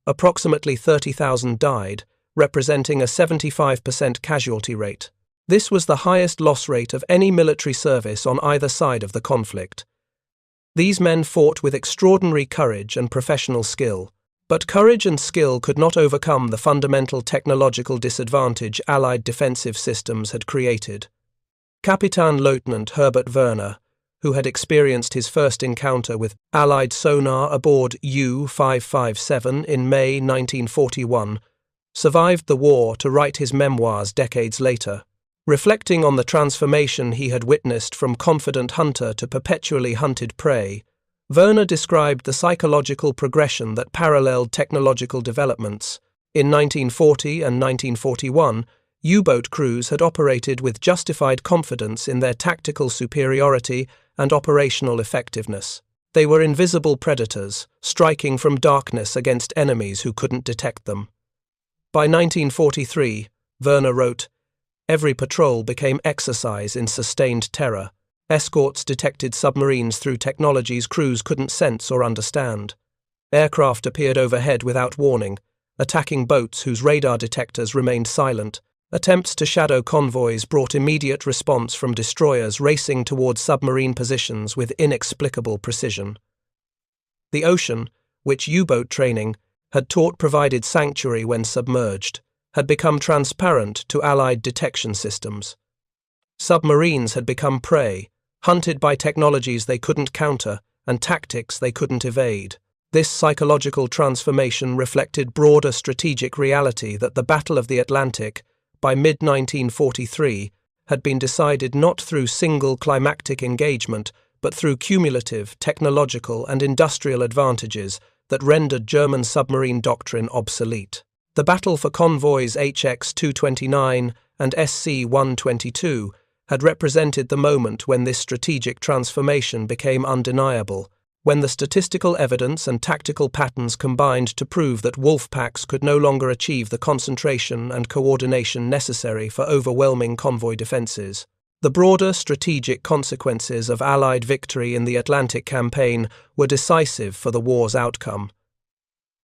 approximately 30,000 died, representing a 75% casualty rate. This was the highest loss rate of any military service on either side of the conflict. These men fought with extraordinary courage and professional skill, but courage and skill could not overcome the fundamental technological disadvantage Allied defensive systems had created. Kapitän-Leutnant Herbert Werner, who had experienced his first encounter with Allied sonar aboard U-557 in May 1941, survived the war to write his memoirs decades later. Reflecting on the transformation he had witnessed from confident hunter to perpetually hunted prey, Werner described the psychological progression that paralleled technological developments. In 1940 and 1941, U-boat crews had operated with justified confidence in their tactical superiority and operational effectiveness. They were invisible predators, striking from darkness against enemies who couldn't detect them. By 1943, Werner wrote, "Every patrol became exercise in sustained terror. Escorts detected submarines through technologies crews couldn't sense or understand. Aircraft appeared overhead without warning, attacking boats whose radar detectors remained silent. Attempts to shadow convoys brought immediate response from destroyers racing towards submarine positions with inexplicable precision. The ocean, which U-boat training had taught provided sanctuary when submerged, had become transparent to Allied detection systems. Submarines had become prey, hunted by technologies they couldn't counter and tactics they couldn't evade. This psychological transformation reflected broader strategic reality that the Battle of the Atlantic, by mid-1943, had been decided not through single climactic engagement, but through cumulative technological and industrial advantages that rendered German submarine doctrine obsolete. The battle for convoys HX-229 and SC-122 had represented the moment when this strategic transformation became undeniable, when the statistical evidence and tactical patterns combined to prove that wolf packs could no longer achieve the concentration and coordination necessary for overwhelming convoy defenses. The broader strategic consequences of Allied victory in the Atlantic campaign were decisive for the war's outcome.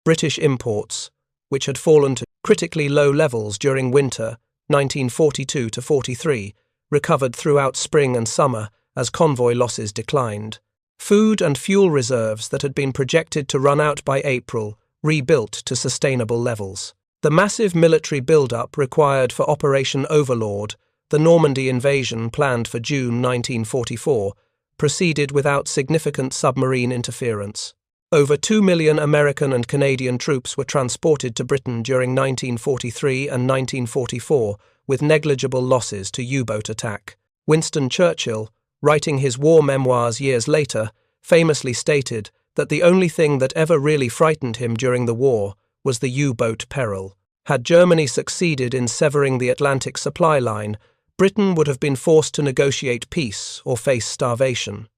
British imports, which had fallen to critically low levels during winter 1942–43, recovered throughout spring and summer as convoy losses declined. Food and fuel reserves that had been projected to run out by April rebuilt to sustainable levels. The massive military build-up required for Operation Overlord, the Normandy invasion planned for June 1944, proceeded without significant submarine interference. Over 2 million American and Canadian troops were transported to Britain during 1943 and 1944, with negligible losses to U-boat attack. Winston Churchill, writing his war memoirs years later, famously stated that the only thing that ever really frightened him during the war was the U-boat peril. Had Germany succeeded in severing the Atlantic supply line, Britain would have been forced to negotiate peace or face starvation.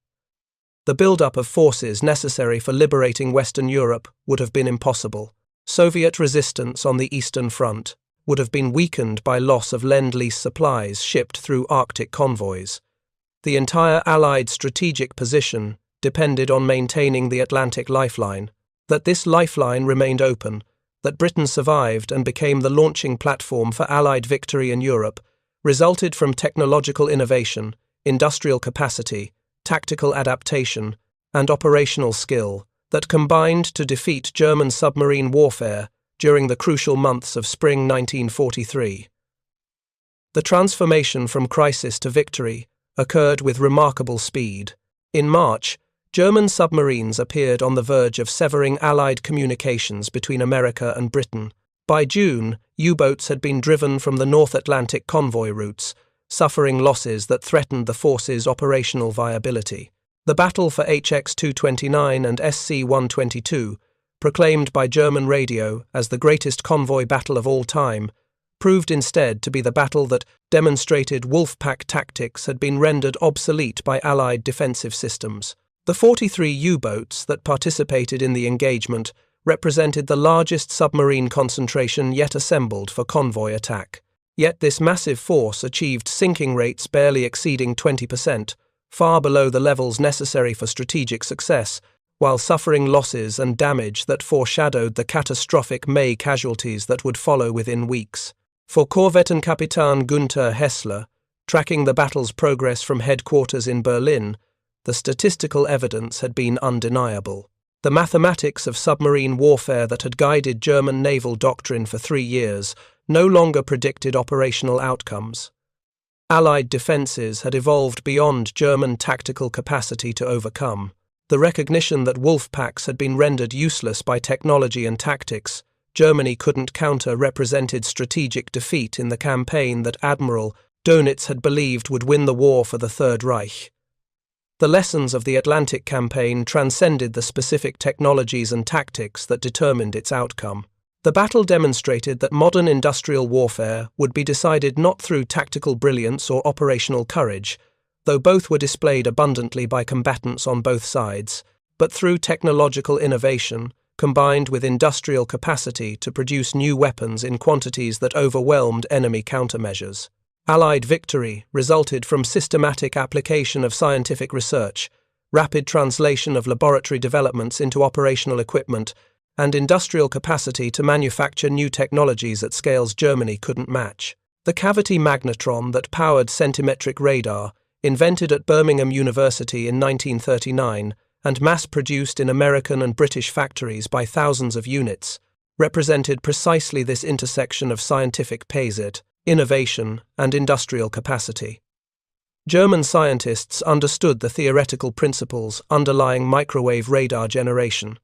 The build-up of forces necessary for liberating Western Europe would have been impossible. Soviet resistance on the Eastern Front would have been weakened by loss of Lend-Lease supplies shipped through Arctic convoys. The entire Allied strategic position depended on maintaining the Atlantic lifeline. That this lifeline remained open, that Britain survived and became the launching platform for Allied victory in Europe, resulted from technological innovation, industrial capacity, tactical adaptation, and operational skill that combined to defeat German submarine warfare during the crucial months of spring 1943. The transformation from crisis to victory occurred with remarkable speed. In March, German submarines appeared on the verge of severing Allied communications between America and Britain. By June, U-boats had been driven from the North Atlantic convoy routes, suffering losses that threatened the force's operational viability. The battle for HX-229 and SC-122, proclaimed by German radio as the greatest convoy battle of all time, proved instead to be the battle that demonstrated Wolfpack tactics had been rendered obsolete by Allied defensive systems. The 43 U-boats that participated in the engagement represented the largest submarine concentration yet assembled for convoy attack. Yet this massive force achieved sinking rates barely exceeding 20%, far below the levels necessary for strategic success, while suffering losses and damage that foreshadowed the catastrophic May casualties that would follow within weeks. For Korvettenkapitän Günther Hessler, tracking the battle's progress from headquarters in Berlin, the statistical evidence had been undeniable. The mathematics of submarine warfare that had guided German naval doctrine for 3 years no longer predicted operational outcomes. Allied defences had evolved beyond German tactical capacity to overcome. The recognition that wolfpacks had been rendered useless by technology and tactics Germany couldn't counter represented strategic defeat in the campaign that Admiral Dönitz had believed would win the war for the Third Reich. The lessons of the Atlantic campaign transcended the specific technologies and tactics that determined its outcome. The battle demonstrated that modern industrial warfare would be decided not through tactical brilliance or operational courage, though both were displayed abundantly by combatants on both sides, but through technological innovation, combined with industrial capacity to produce new weapons in quantities that overwhelmed enemy countermeasures. Allied victory resulted from systematic application of scientific research, rapid translation of laboratory developments into operational equipment, and industrial capacity to manufacture new technologies at scales Germany couldn't match. The cavity magnetron that powered centimetric radar, invented at Birmingham University in 1939 and mass-produced in American and British factories by thousands of units, represented precisely this intersection of scientific payset, innovation, and industrial capacity. German scientists understood the theoretical principles underlying microwave radar generation.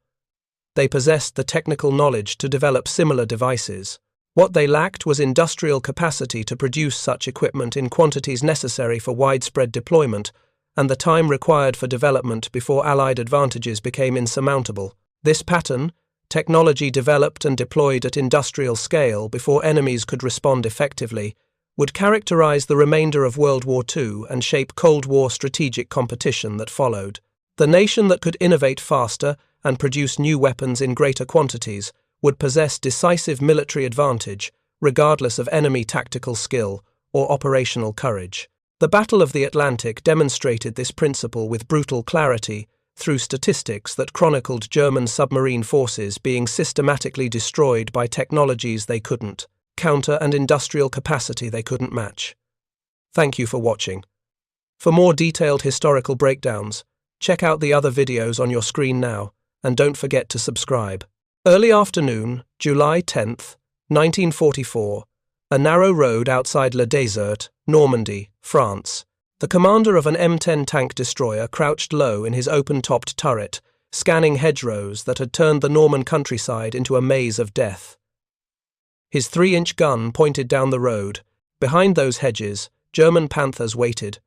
They possessed the technical knowledge to develop similar devices. What they lacked was industrial capacity to produce such equipment in quantities necessary for widespread deployment, and the time required for development before Allied advantages became insurmountable. This pattern, technology developed and deployed at industrial scale before enemies could respond effectively, would characterize the remainder of World War II and shape Cold War strategic competition that followed. The nation that could innovate faster and produce new weapons in greater quantities would possess decisive military advantage, regardless of enemy tactical skill or operational courage. The Battle of the Atlantic demonstrated this principle with brutal clarity through statistics that chronicled German submarine forces being systematically destroyed by technologies they couldn't counter and industrial capacity they couldn't match. Thank you for watching. For more detailed historical breakdowns, check out the other videos on your screen now, and don't forget to subscribe. Early afternoon, July 10th, 1944, a narrow road outside Le Désert, Normandy, France. The commander of an M10 tank destroyer crouched low in his open-topped turret, scanning hedgerows that had turned the Norman countryside into a maze of death. His 3-inch gun pointed down the road. Behind those hedges, German Panthers waited.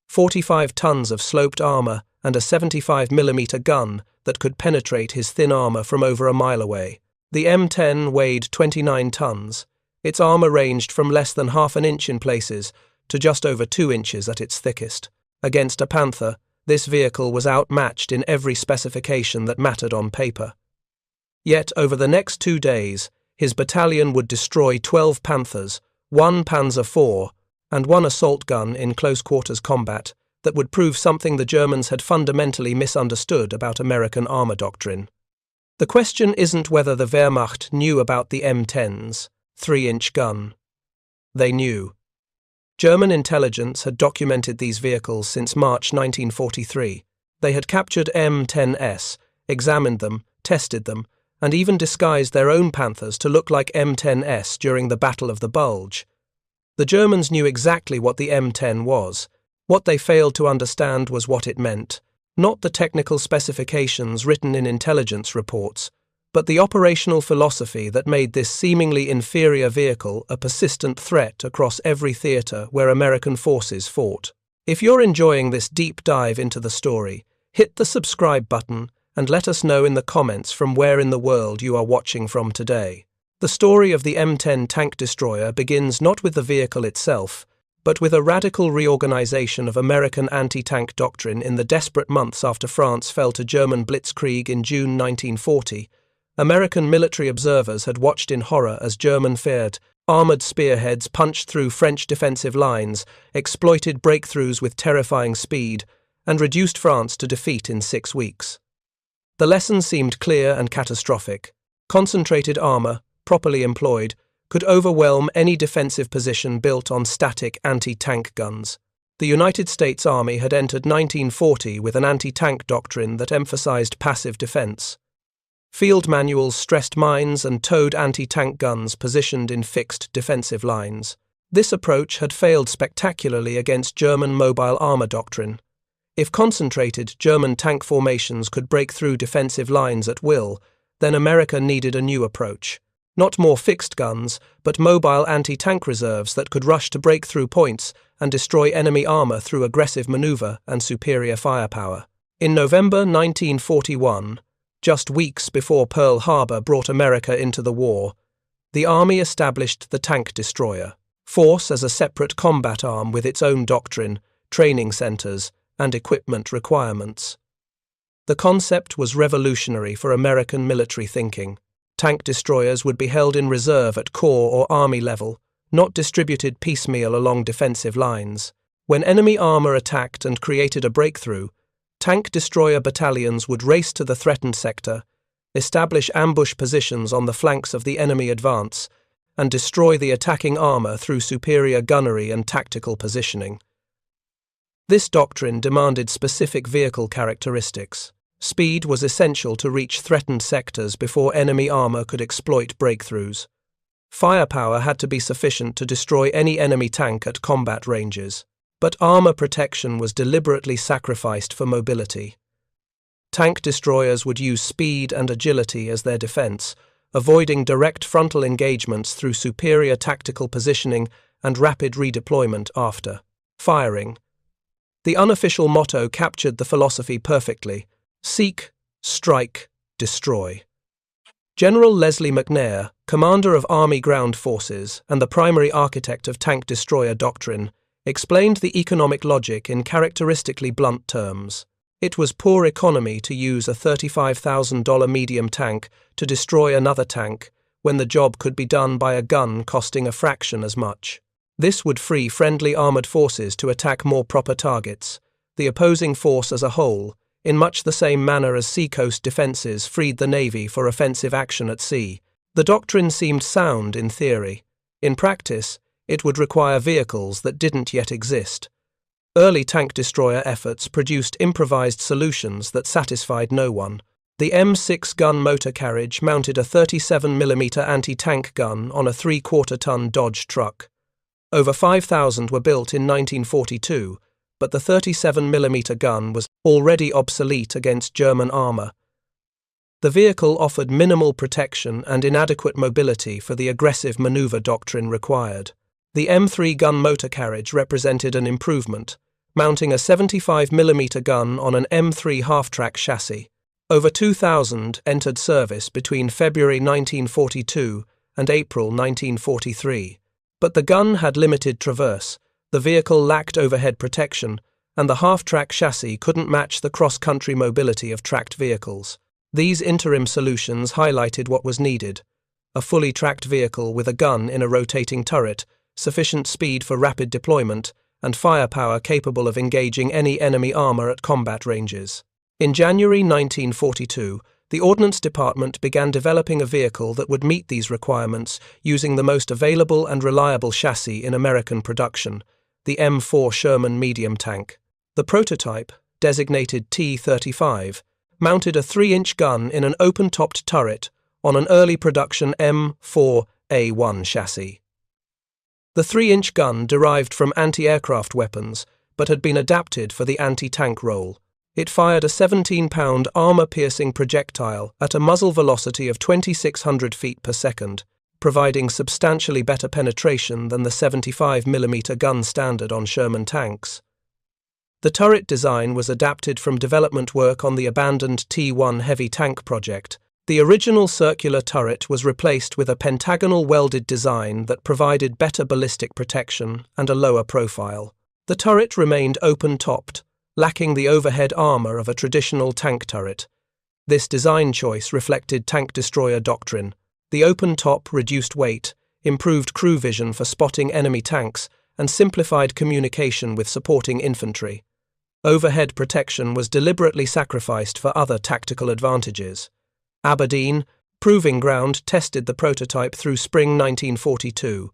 45 tons of sloped armor and a 75mm gun that could penetrate his thin armor from over a mile away. The M10 weighed 29 tons. Its armor ranged from less than half an inch in places to just over 2 inches at its thickest. Against a Panther, this vehicle was outmatched in every specification that mattered on paper. Yet, over the next 2 days, his battalion would destroy 12 Panthers, 1 Panzer IV, and 1 assault gun in close-quarters combat that would prove something the Germans had fundamentally misunderstood about American armor doctrine. The question isn't whether the Wehrmacht knew about the M10's 3-inch gun. They knew. German intelligence had documented these vehicles since March 1943. They had captured M10s, examined them, tested them, and even disguised their own Panthers to look like M10s during the Battle of the Bulge. The Germans knew exactly what the M10 was. What they failed to understand was what it meant, not the technical specifications written in intelligence reports, but the operational philosophy that made this seemingly inferior vehicle a persistent threat across every theatre where American forces fought. If you're enjoying this deep dive into the story, hit the subscribe button and let us know in the comments from where in the world you are watching from today. The story of the M10 tank destroyer begins not with the vehicle itself, but with a radical reorganization of American anti-tank doctrine in the desperate months after France fell to German blitzkrieg in June 1940. American military observers had watched in horror as German feared armored spearheads punched through French defensive lines, exploited breakthroughs with terrifying speed, and reduced France to defeat in 6 weeks. The lesson seemed clear and catastrophic. Concentrated armor, properly employed, could overwhelm any defensive position built on static anti-tank guns. The United States Army had entered 1940 with an anti-tank doctrine that emphasized passive defense. Field manuals stressed mines and towed anti-tank guns positioned in fixed defensive lines. This approach had failed spectacularly against German mobile armor doctrine. If concentrated German tank formations could break through defensive lines at will, then America needed a new approach. Not more fixed guns, but mobile anti-tank reserves that could rush to breakthrough points and destroy enemy armor through aggressive maneuver and superior firepower. In November 1941, just weeks before Pearl Harbor brought America into the war, the Army established the tank destroyer force as a separate combat arm with its own doctrine, training centers, and equipment requirements. The concept was revolutionary for American military thinking. Tank destroyers would be held in reserve at corps or army level, not distributed piecemeal along defensive lines. When enemy armor attacked and created a breakthrough, tank destroyer battalions would race to the threatened sector, establish ambush positions on the flanks of the enemy advance, and destroy the attacking armor through superior gunnery and tactical positioning. This doctrine demanded specific vehicle characteristics. Speed was essential to reach threatened sectors before enemy armor could exploit breakthroughs. Firepower had to be sufficient to destroy any enemy tank at combat ranges. But armor protection was deliberately sacrificed for mobility. Tank destroyers would use speed and agility as their defense, avoiding direct frontal engagements through superior tactical positioning and rapid redeployment after firing. The unofficial motto captured the philosophy perfectly: seek, strike, destroy. General Leslie McNair, commander of Army Ground Forces and the primary architect of tank destroyer doctrine, explained the economic logic in characteristically blunt terms. It was poor economy to use a $35,000 medium tank to destroy another tank when the job could be done by a gun costing a fraction as much. This would free friendly armored forces to attack more proper targets, the opposing force as a whole, in much the same manner as seacoast defenses freed the Navy for offensive action at sea. The doctrine seemed sound in theory. In practice, it would require vehicles that didn't yet exist. Early tank destroyer efforts produced improvised solutions that satisfied no one. The M6 gun motor carriage mounted a 37mm anti-tank gun on a 3/4-ton Dodge truck. Over 5,000 were built in 1942, but the 37mm gun was already obsolete against German armor. The vehicle offered minimal protection and inadequate mobility for the aggressive maneuver doctrine required. The M3 gun motor carriage represented an improvement, mounting a 75mm gun on an M3 half-track chassis. Over 2,000 entered service between February 1942 and April 1943. But the gun had limited traverse, the vehicle lacked overhead protection, and the half-track chassis couldn't match the cross-country mobility of tracked vehicles. These interim solutions highlighted what was needed: a fully tracked vehicle with a gun in a rotating turret, sufficient speed for rapid deployment, and firepower capable of engaging any enemy armor at combat ranges. In January 1942, the Ordnance Department began developing a vehicle that would meet these requirements using the most available and reliable chassis in American production, the M4 Sherman medium tank. The prototype, designated T-35, mounted a 3-inch gun in an open-topped turret on an early production M4A1 chassis. The 3-inch gun derived from anti-aircraft weapons, but had been adapted for the anti-tank role. It fired a 17-pound armor-piercing projectile at a muzzle velocity of 2,600 feet per second, providing substantially better penetration than the 75mm gun standard on Sherman tanks. The turret design was adapted from development work on the abandoned T-1 heavy tank project. The original circular turret was replaced with a pentagonal welded design that provided better ballistic protection and a lower profile. The turret remained open-topped, lacking the overhead armor of a traditional tank turret. This design choice reflected tank destroyer doctrine. The open top reduced weight, improved crew vision for spotting enemy tanks, and simplified communication with supporting infantry. Overhead protection was deliberately sacrificed for other tactical advantages. Aberdeen, proving ground, tested the prototype through spring 1942.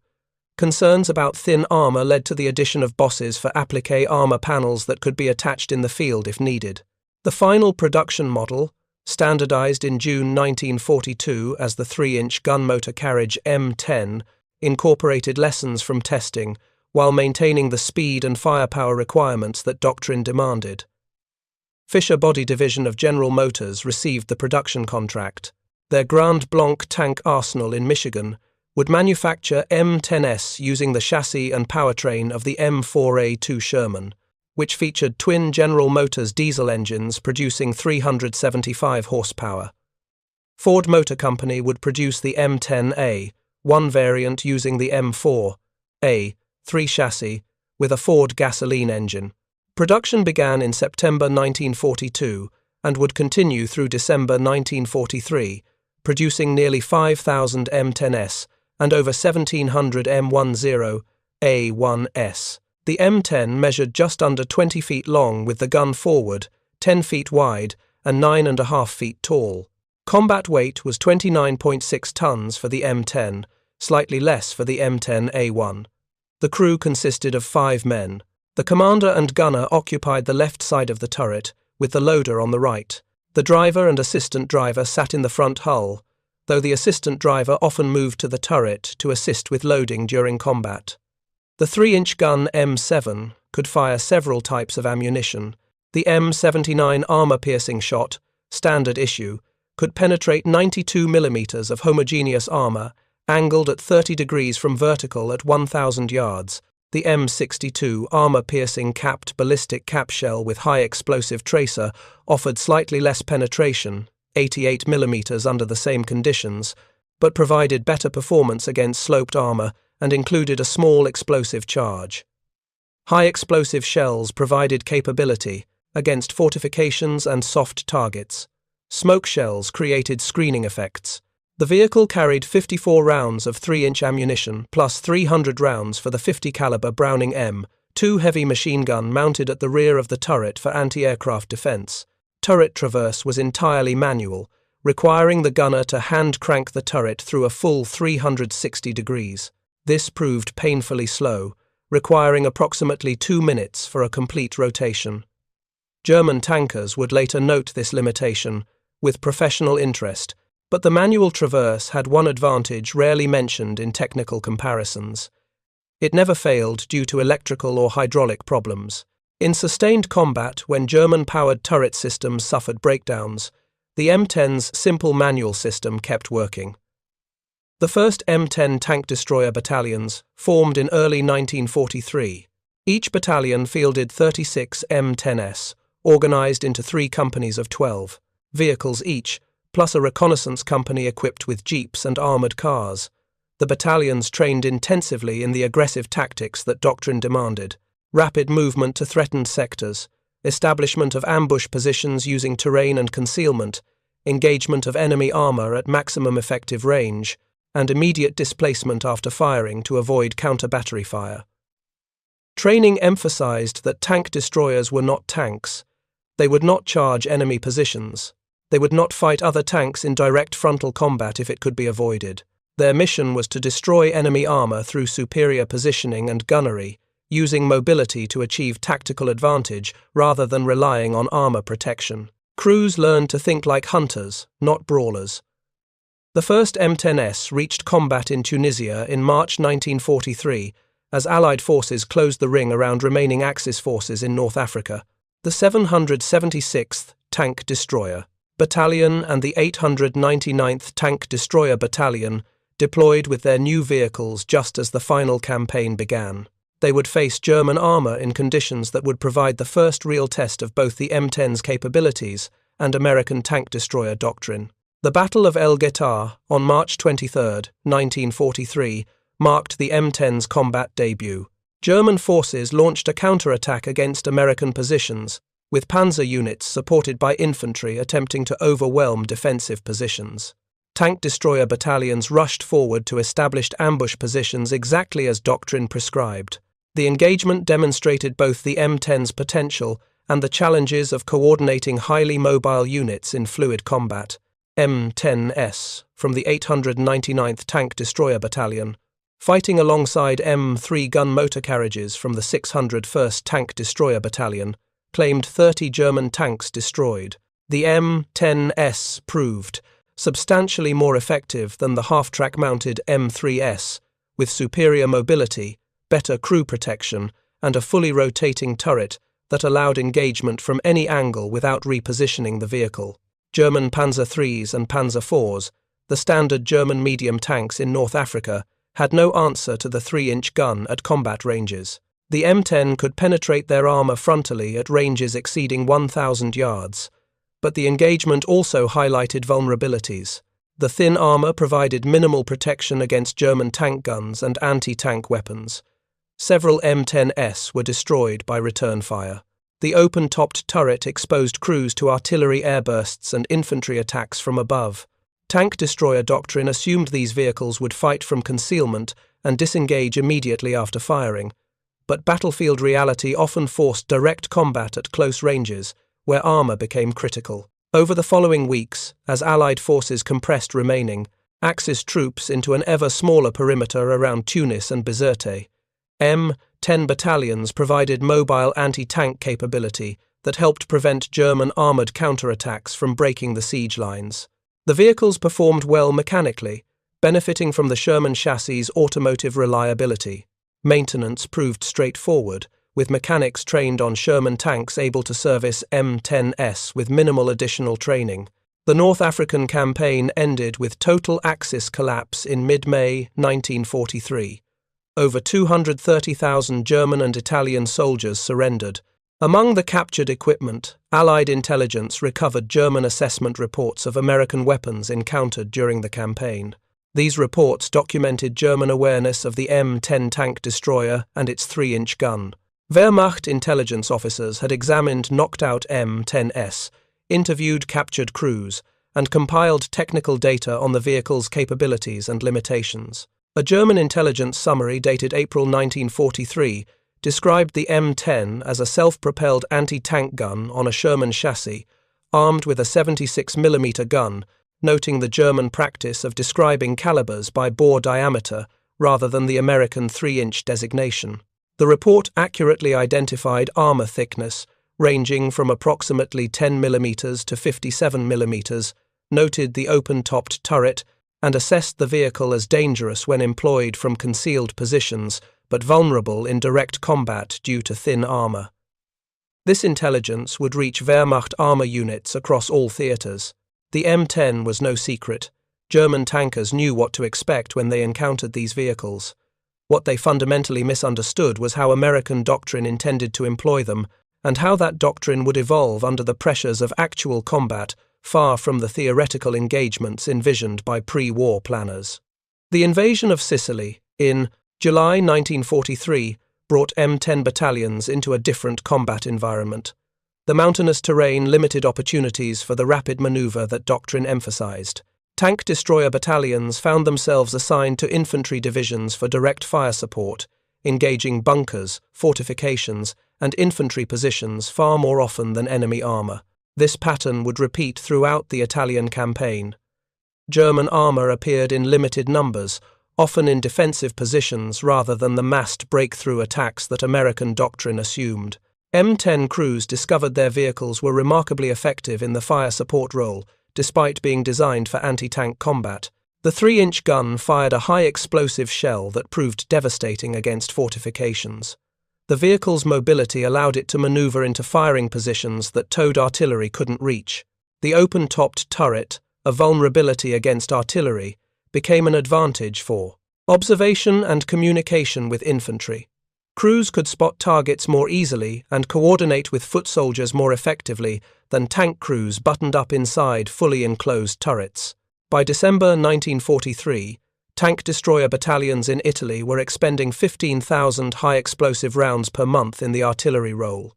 Concerns about thin armor led to the addition of bosses for applique armor panels that could be attached in the field if needed. The final production model, standardized in June 1942 as the 3-inch gun motor carriage M10, incorporated lessons from testing while maintaining the speed and firepower requirements that doctrine demanded. Fisher Body Division of General Motors received the production contract. Their Grand Blanc tank arsenal in Michigan would manufacture M10S using the chassis and powertrain of the M4A2 Sherman, which featured twin General Motors diesel engines producing 375 horsepower. Ford Motor Company would produce the M10A, one variant using the M4A3 chassis with a Ford gasoline engine. Production began in September 1942 and would continue through December 1943, producing nearly 5,000 M10S and over 1,700 M10A1S. The M10 measured just under 20 feet long with the gun forward, 10 feet wide, and 9.5 feet tall. Combat weight was 29.6 tons for the M10, slightly less for the M10A1. The crew consisted of 5 men. The commander and gunner occupied the left side of the turret, with the loader on the right. The driver and assistant driver sat in the front hull, though the assistant driver often moved to the turret to assist with loading during combat. The 3-inch gun M7 could fire several types of ammunition. The M79 armor-piercing shot, standard issue, could penetrate 92mm of homogeneous armor, angled at 30 degrees from vertical at 1,000 yards. The M62 armor-piercing capped ballistic cap shell with high explosive tracer offered slightly less penetration, 88mm under the same conditions, but provided better performance against sloped armor and included a small explosive charge. High explosive shells provided capability against fortifications and soft targets. Smoke shells created screening effects. The vehicle carried 54 rounds of 3-inch ammunition plus 300 rounds for the 50 caliber Browning M2 heavy machine gun mounted at the rear of the turret for anti-aircraft defense. Turret traverse was entirely manual, requiring the gunner to hand crank the turret through a full 360 degrees. This proved painfully slow, requiring approximately 2 minutes for a complete rotation. German tankers would later note this limitation with professional interest, but the manual traverse had one advantage rarely mentioned in technical comparisons. It never failed due to electrical or hydraulic problems. In sustained combat, when German-powered turret systems suffered breakdowns, the M10's simple manual system kept working. The first M10 tank destroyer battalions formed in early 1943. Each battalion fielded 36 M10S, organized into 3 companies of 12. vehicles each, plus a reconnaissance company equipped with jeeps and armored cars. The battalions trained intensively in the aggressive tactics that doctrine demanded: rapid movement to threatened sectors, establishment of ambush positions using terrain and concealment, engagement of enemy armor at maximum effective range, and immediate displacement after firing to avoid counter-battery fire. Training emphasized that tank destroyers were not tanks. They would not charge enemy positions. They would not fight other tanks in direct frontal combat if it could be avoided. Their mission was to destroy enemy armor through superior positioning and gunnery, using mobility to achieve tactical advantage rather than relying on armor protection. Crews learned to think like hunters, not brawlers. The first M10S reached combat in Tunisia in March 1943 as Allied forces closed the ring around remaining Axis forces in North Africa. The 776th Tank Destroyer Battalion and the 899th Tank Destroyer Battalion deployed with their new vehicles just as the final campaign began. They would face German armor in conditions that would provide the first real test of both the M10's capabilities and American tank destroyer doctrine. The Battle of El Guettar on March 23, 1943, marked the M10's combat debut. German forces launched a counterattack against American positions, with panzer units supported by infantry attempting to overwhelm defensive positions. Tank destroyer battalions rushed forward to established ambush positions exactly as doctrine prescribed. The engagement demonstrated both the M10's potential and the challenges of coordinating highly mobile units in fluid combat. M10S, from the 899th Tank Destroyer Battalion, fighting alongside M3 gun motor carriages from the 601st Tank Destroyer Battalion, claimed 30 German tanks destroyed. The M10S proved substantially more effective than the half-track mounted M3S, with superior mobility, better crew protection, and a fully rotating turret that allowed engagement from any angle without repositioning the vehicle. German Panzer IIIs and Panzer IVs, the standard German medium tanks in North Africa, had no answer to the 3-inch gun at combat ranges. The M10 could penetrate their armor frontally at ranges exceeding 1,000 yards, but the engagement also highlighted vulnerabilities. The thin armor provided minimal protection against German tank guns and anti-tank weapons. Several M10S were destroyed by return fire. The open-topped turret exposed crews to artillery airbursts and infantry attacks from above. Tank destroyer doctrine assumed these vehicles would fight from concealment and disengage immediately after firing, but battlefield reality often forced direct combat at close ranges, where armor became critical. Over the following weeks, as Allied forces compressed remaining Axis troops into an ever smaller perimeter around Tunis and Bizerte, M10 battalions provided mobile anti-tank capability that helped prevent German armored counterattacks from breaking the siege lines. The vehicles performed well mechanically, benefiting from the Sherman chassis' automotive reliability. Maintenance proved straightforward, with mechanics trained on Sherman tanks able to service M10S with minimal additional training. The North African campaign ended with total Axis collapse in mid-May 1943. Over 230,000 German and Italian soldiers surrendered. Among the captured equipment, Allied intelligence recovered German assessment reports of American weapons encountered during the campaign. These reports documented German awareness of the M10 tank destroyer and its 3-inch gun. Wehrmacht intelligence officers had examined knocked-out M10S, interviewed captured crews, and compiled technical data on the vehicle's capabilities and limitations. A German intelligence summary dated April 1943 described the M10 as a self-propelled anti-tank gun on a Sherman chassis, armed with a 76mm gun, noting the German practice of describing calibers by bore diameter rather than the American 3-inch designation. The report accurately identified armor thickness, ranging from approximately 10mm to 57mm, noted the open-topped turret, and assessed the vehicle as dangerous when employed from concealed positions, but vulnerable in direct combat due to thin armor. This intelligence would reach Wehrmacht armor units across all theaters. The M10 was no secret. German tankers knew what to expect when they encountered these vehicles. What they fundamentally misunderstood was how American doctrine intended to employ them, and how that doctrine would evolve under the pressures of actual combat far from the theoretical engagements envisioned by pre-war planners. The invasion of Sicily, in July 1943, brought M10 battalions into a different combat environment. The mountainous terrain limited opportunities for the rapid maneuver that doctrine emphasized. Tank destroyer battalions found themselves assigned to infantry divisions for direct fire support, engaging bunkers, fortifications, and infantry positions far more often than enemy armor. This pattern would repeat throughout the Italian campaign. German armor appeared in limited numbers, often in defensive positions rather than the massed breakthrough attacks that American doctrine assumed. M10 crews discovered their vehicles were remarkably effective in the fire support role, despite being designed for anti-tank combat. The 3-inch gun fired a high-explosive shell that proved devastating against fortifications. The vehicle's mobility allowed it to maneuver into firing positions that towed artillery couldn't reach. The open-topped turret, a vulnerability against artillery, became an advantage for observation and communication with infantry. Crews could spot targets more easily and coordinate with foot soldiers more effectively than tank crews buttoned up inside fully enclosed turrets. By December 1943, tank destroyer battalions in Italy were expending 15,000 high-explosive rounds per month in the artillery role.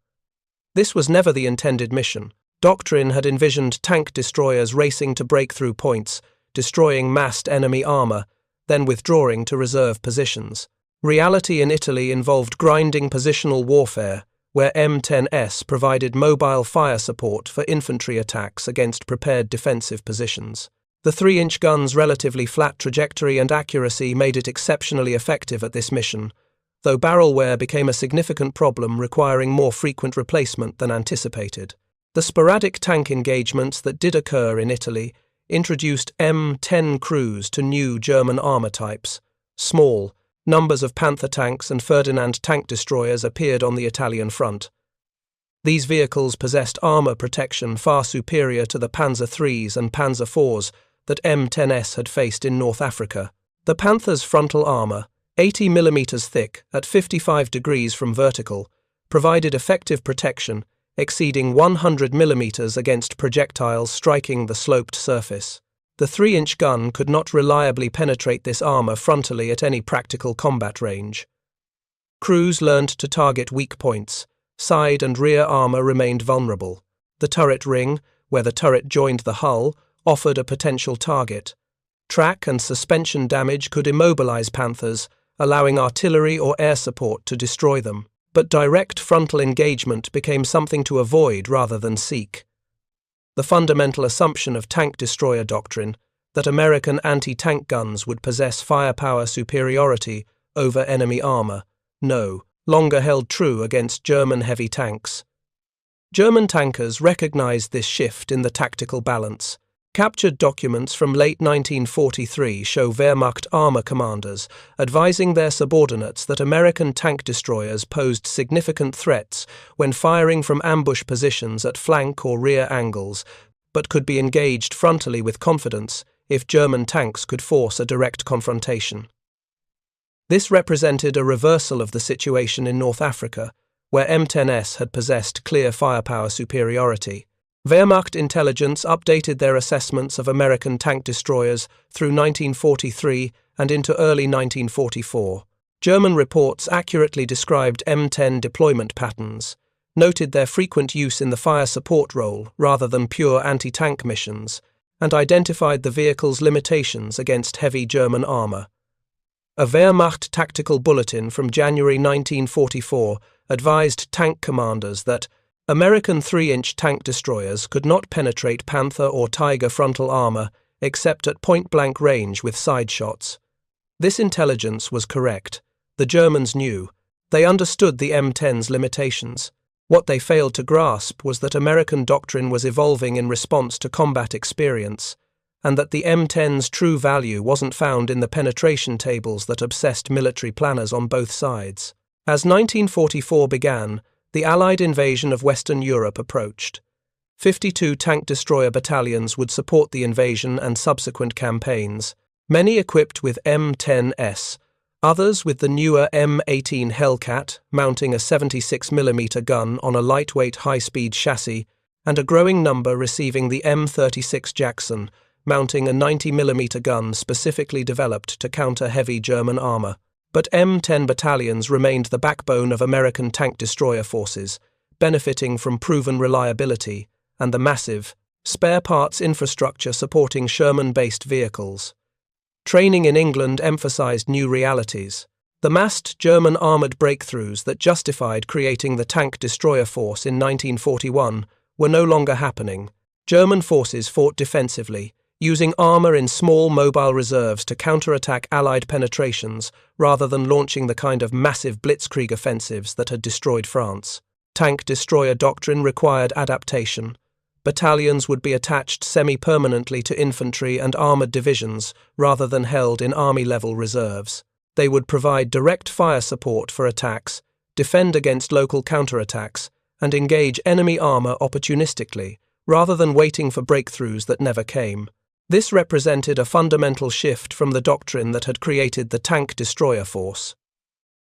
This was never the intended mission. Doctrine had envisioned tank destroyers racing to breakthrough points, destroying massed enemy armor, then withdrawing to reserve positions. Reality in Italy involved grinding positional warfare, where M10S provided mobile fire support for infantry attacks against prepared defensive positions. The 3-inch gun's relatively flat trajectory and accuracy made it exceptionally effective at this mission, though barrel wear became a significant problem requiring more frequent replacement than anticipated. The sporadic tank engagements that did occur in Italy introduced M10 crews to new German armor types. Small numbers of Panther tanks and Ferdinand tank destroyers appeared on the Italian front. These vehicles possessed armor protection far superior to the Panzer IIIs and Panzer IVs that M10S had faced in North Africa. The Panther's frontal armor, 80 mm thick at 55 degrees from vertical, provided effective protection exceeding 100 mm against projectiles striking the sloped surface. The 3-inch gun could not reliably penetrate this armor frontally at any practical combat range. Crews learned to target weak points. Side and rear armor remained vulnerable. The turret ring, where the turret joined the hull, offered a potential target. Track and suspension damage could immobilize Panthers, allowing artillery or air support to destroy them. But direct frontal engagement became something to avoid rather than seek. The fundamental assumption of tank destroyer doctrine, that American anti-tank guns would possess firepower superiority over enemy armor, no longer held true against German heavy tanks. German tankers recognized this shift in the tactical balance. Captured documents from late 1943 show Wehrmacht armor commanders advising their subordinates that American tank destroyers posed significant threats when firing from ambush positions at flank or rear angles, but could be engaged frontally with confidence if German tanks could force a direct confrontation. This represented a reversal of the situation in North Africa, where M10S had possessed clear firepower superiority. Wehrmacht intelligence updated their assessments of American tank destroyers through 1943 and into early 1944. German reports accurately described M10 deployment patterns, noted their frequent use in the fire support role rather than pure anti-tank missions, and identified the vehicle's limitations against heavy German armor. A Wehrmacht tactical bulletin from January 1944 advised tank commanders that American 3-inch tank destroyers could not penetrate Panther or Tiger frontal armor except at point-blank range with side shots. This intelligence was correct. The Germans knew. They understood the M10's limitations. What they failed to grasp was that American doctrine was evolving in response to combat experience, and that the M10's true value wasn't found in the penetration tables that obsessed military planners on both sides. As 1944 began, the Allied invasion of Western Europe approached. 52 tank destroyer battalions would support the invasion and subsequent campaigns, many equipped with M10S, others with the newer M18 Hellcat mounting a 76mm gun on a lightweight high-speed chassis and a growing number receiving the M36 Jackson, mounting a 90mm gun specifically developed to counter heavy German armor. But M10 battalions remained the backbone of American tank destroyer forces, benefiting from proven reliability and the massive spare parts infrastructure supporting Sherman-based vehicles. Training in England emphasized new realities. The massed German armored breakthroughs that justified creating the tank destroyer force in 1941 were no longer happening. German forces fought defensively, using armor in small mobile reserves to counterattack Allied penetrations rather than launching the kind of massive blitzkrieg offensives that had destroyed France. Tank destroyer doctrine required adaptation. Battalions would be attached semi-permanently to infantry and armored divisions rather than held in army-level reserves. They would provide direct fire support for attacks, defend against local counterattacks, and engage enemy armor opportunistically, rather than waiting for breakthroughs that never came. This represented a fundamental shift from the doctrine that had created the tank destroyer force.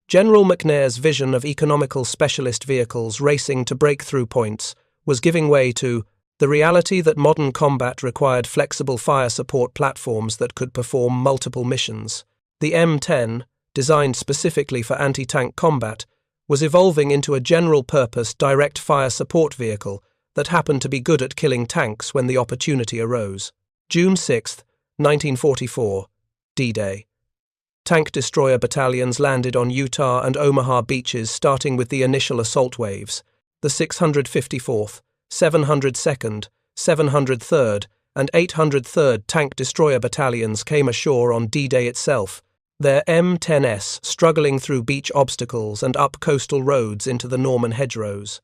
General McNair's vision of economical specialist vehicles racing to breakthrough points was giving way to the reality that modern combat required flexible fire support platforms that could perform multiple missions. The M10, designed specifically for anti-tank combat, was evolving into a general-purpose direct fire support vehicle that happened to be good at killing tanks when the opportunity arose. June 6, 1944, D-Day. Tank destroyer battalions landed on Utah and Omaha beaches starting with the initial assault waves. The 654th, 702nd, 703rd, and 803rd Tank Destroyer battalions came ashore on D-Day itself, their M10s struggling through beach obstacles and up coastal roads into the Norman hedgerows.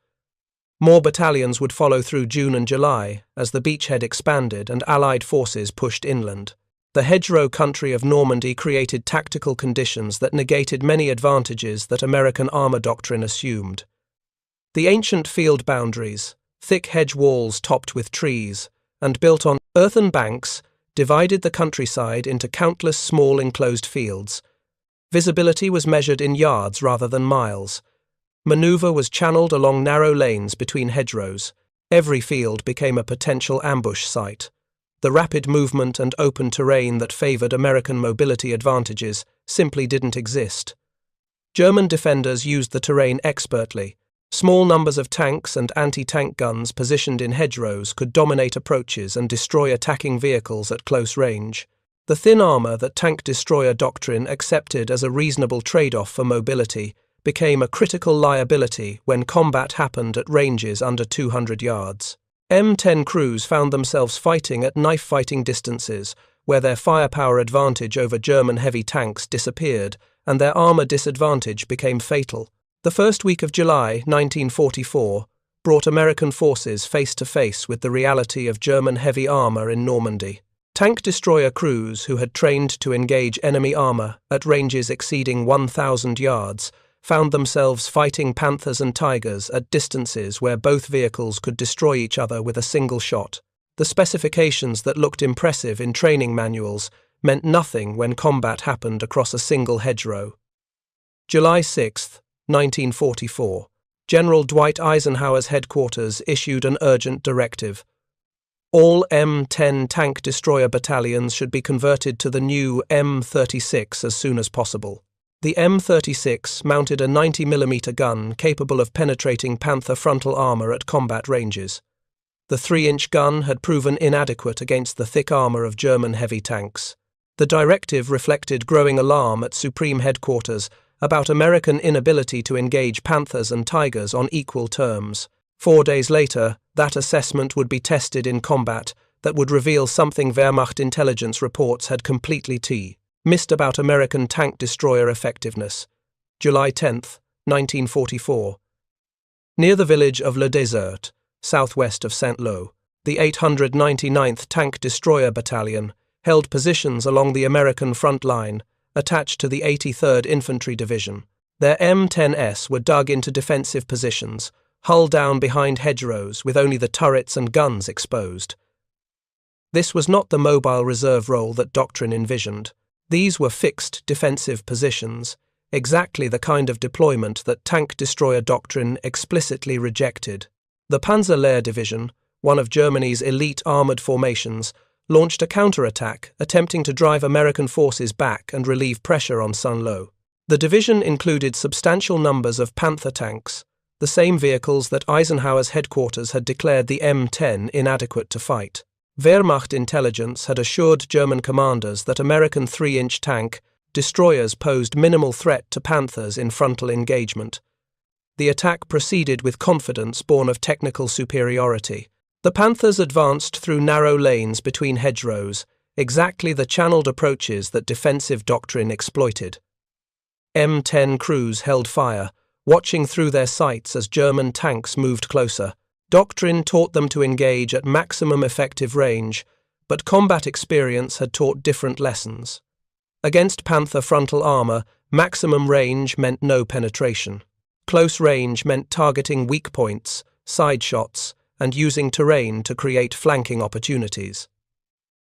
More battalions would follow through June and July as the beachhead expanded and Allied forces pushed inland. The hedgerow country of Normandy created tactical conditions that negated many advantages that American armor doctrine assumed. The ancient field boundaries, thick hedge walls topped with trees, and built on earthen banks, divided the countryside into countless small enclosed fields. Visibility was measured in yards rather than miles. Maneuver was channeled along narrow lanes between hedgerows. Every field became a potential ambush site. The rapid movement and open terrain that favored American mobility advantages simply didn't exist. German defenders used the terrain expertly. Small numbers of tanks and anti-tank guns positioned in hedgerows could dominate approaches and destroy attacking vehicles at close range. The thin armor that tank destroyer doctrine accepted as a reasonable trade-off for mobility became a critical liability when combat happened at ranges under 200 yards. M10 crews found themselves fighting at knife-fighting distances, where their firepower advantage over German heavy tanks disappeared and their armor disadvantage became fatal. The first week of July 1944 brought American forces face-to-face with the reality of German heavy armor in Normandy. Tank destroyer crews who had trained to engage enemy armor at ranges exceeding 1,000 yards found themselves fighting Panthers and Tigers at distances where both vehicles could destroy each other with a single shot. The specifications that looked impressive in training manuals meant nothing when combat happened across a single hedgerow. July 6, 1944. General Dwight Eisenhower's headquarters issued an urgent directive. All M10 tank destroyer battalions should be converted to the new M36 as soon as possible. The M36 mounted a 90mm gun capable of penetrating Panther frontal armor at combat ranges. The 3-inch gun had proven inadequate against the thick armor of German heavy tanks. The directive reflected growing alarm at Supreme Headquarters about American inability to engage Panthers and Tigers on equal terms. 4 days later, that assessment would be tested in combat that would reveal something Wehrmacht intelligence reports had completely missed about American tank destroyer effectiveness. July 10, 1944. Near the village of Le Désert, southwest of Saint-Lô, the 899th Tank Destroyer Battalion held positions along the American front line, attached to the 83rd Infantry Division. Their M10s were dug into defensive positions, hull down behind hedgerows with only the turrets and guns exposed. This was not the mobile reserve role that doctrine envisioned. These were fixed defensive positions, exactly the kind of deployment that tank destroyer doctrine explicitly rejected. The Panzer Lehr Division, one of Germany's elite armored formations, launched a counterattack, attempting to drive American forces back and relieve pressure on Saint-Lô. The division included substantial numbers of Panther tanks, the same vehicles that Eisenhower's headquarters had declared the M10 inadequate to fight. Wehrmacht intelligence had assured German commanders that American 3-inch tank destroyers posed minimal threat to Panthers in frontal engagement. The attack proceeded with confidence born of technical superiority. The Panthers advanced through narrow lanes between hedgerows, exactly the channeled approaches that defensive doctrine exploited. M10 crews held fire, watching through their sights as German tanks moved closer. Doctrine taught them to engage at maximum effective range, but combat experience had taught different lessons. Against Panther frontal armor, maximum range meant no penetration. Close range meant targeting weak points, side shots, and using terrain to create flanking opportunities.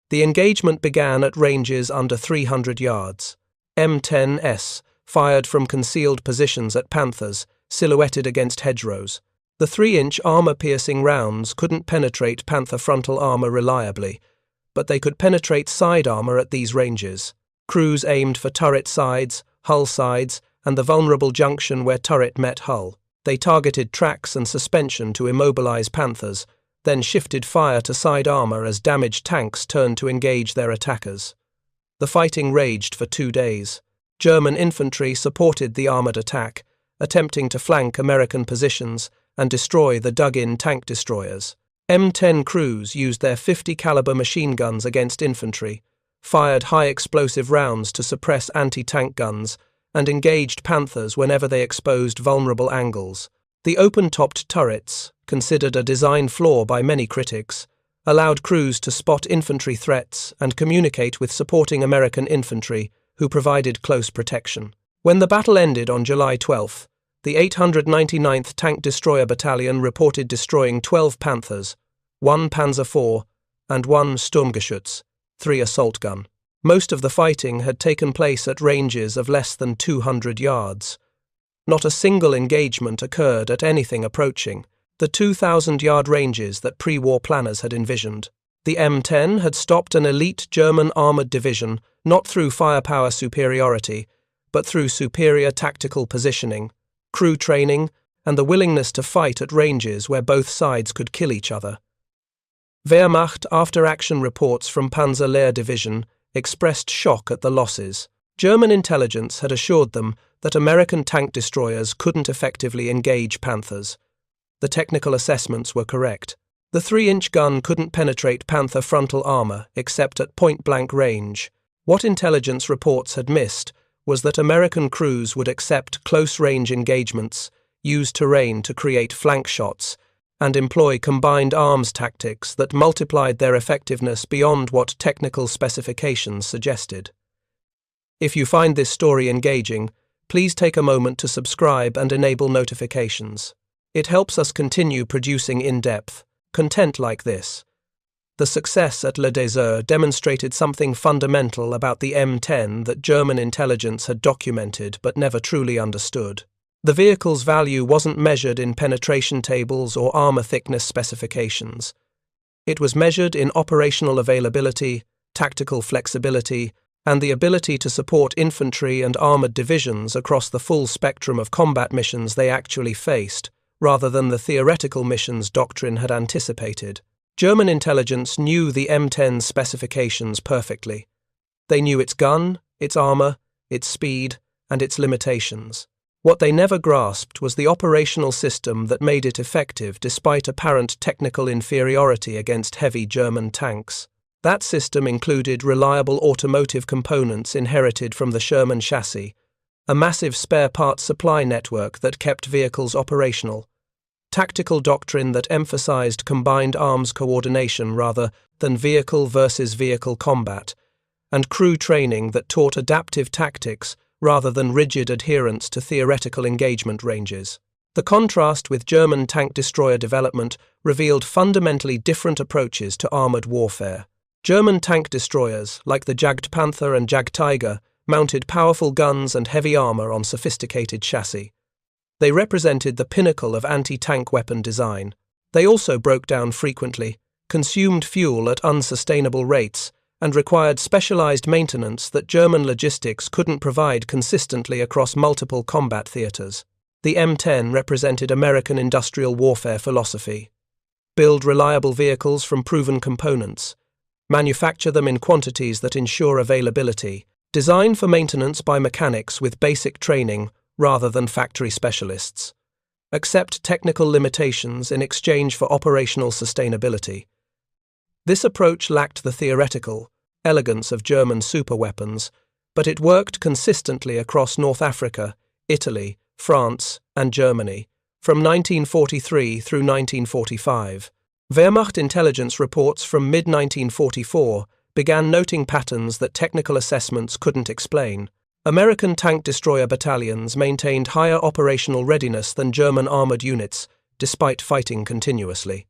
The engagement began at ranges under 300 yards. M10s fired from concealed positions at Panthers, silhouetted against hedgerows. The 3-inch armor-piercing rounds couldn't penetrate Panther frontal armor reliably, but they could penetrate side armor at these ranges. Crews aimed for turret sides, hull sides, and the vulnerable junction where turret met hull. They targeted tracks and suspension to immobilize Panthers, then shifted fire to side armor as damaged tanks turned to engage their attackers. The fighting raged for 2 days. German infantry supported the armored attack, attempting to flank American positions and destroy the dug-in tank destroyers. M10 crews used their 50-caliber machine guns against infantry, fired high-explosive rounds to suppress anti-tank guns, and engaged Panthers whenever they exposed vulnerable angles. The open-topped turrets, considered a design flaw by many critics, allowed crews to spot infantry threats and communicate with supporting American infantry, who provided close protection. When the battle ended on July 12th, the 899th Tank Destroyer Battalion reported destroying 12 Panthers, 1 Panzer IV, and 1 Sturmgeschütz, 3 assault gun. Most of the fighting had taken place at ranges of less than 200 yards. Not a single engagement occurred at anything approaching the 2,000-yard ranges that pre-war planners had envisioned. The M10 had stopped an elite German armored division not through firepower superiority, but through superior tactical positioning, crew training, and the willingness to fight at ranges where both sides could kill each other. Wehrmacht after-action reports from Panzer Lehr Division expressed shock at the losses. German intelligence had assured them that American tank destroyers couldn't effectively engage Panthers. The technical assessments were correct. The 3-inch gun couldn't penetrate Panther frontal armor except at point-blank range. What intelligence reports had missed was that American crews would accept close-range engagements, use terrain to create flank shots, and employ combined arms tactics that multiplied their effectiveness beyond what technical specifications suggested. If you find this story engaging, please take a moment to subscribe and enable notifications. It helps us continue producing in-depth content like this. The success at Le Désert demonstrated something fundamental about the M10 that German intelligence had documented but never truly understood. The vehicle's value wasn't measured in penetration tables or armor thickness specifications. It was measured in operational availability, tactical flexibility, and the ability to support infantry and armored divisions across the full spectrum of combat missions they actually faced, rather than the theoretical missions doctrine had anticipated. German intelligence knew the M10's specifications perfectly. They knew its gun, its armor, its speed, and its limitations. What they never grasped was the operational system that made it effective despite apparent technical inferiority against heavy German tanks. That system included reliable automotive components inherited from the Sherman chassis, a massive spare parts supply network that kept vehicles operational, tactical doctrine that emphasized combined arms coordination rather than vehicle versus vehicle combat, and crew training that taught adaptive tactics rather than rigid adherence to theoretical engagement ranges. The contrast with German tank destroyer development revealed fundamentally different approaches to armored warfare. German tank destroyers, like the Jagdpanther and Jagdtiger, mounted powerful guns and heavy armor on sophisticated chassis. They represented the pinnacle of anti-tank weapon design. They also broke down frequently, consumed fuel at unsustainable rates, and required specialized maintenance that German logistics couldn't provide consistently across multiple combat theaters. The M10 represented American industrial warfare philosophy. Build reliable vehicles from proven components. Manufacture them in quantities that ensure availability. Design for maintenance by mechanics with basic training rather than factory specialists. Accept technical limitations in exchange for operational sustainability. This approach lacked the theoretical elegance of German superweapons, but it worked consistently across North Africa, Italy, France, and Germany, from 1943 through 1945. Wehrmacht intelligence reports from mid-1944 began noting patterns that technical assessments couldn't explain. American tank destroyer battalions maintained higher operational readiness than German armored units, despite fighting continuously.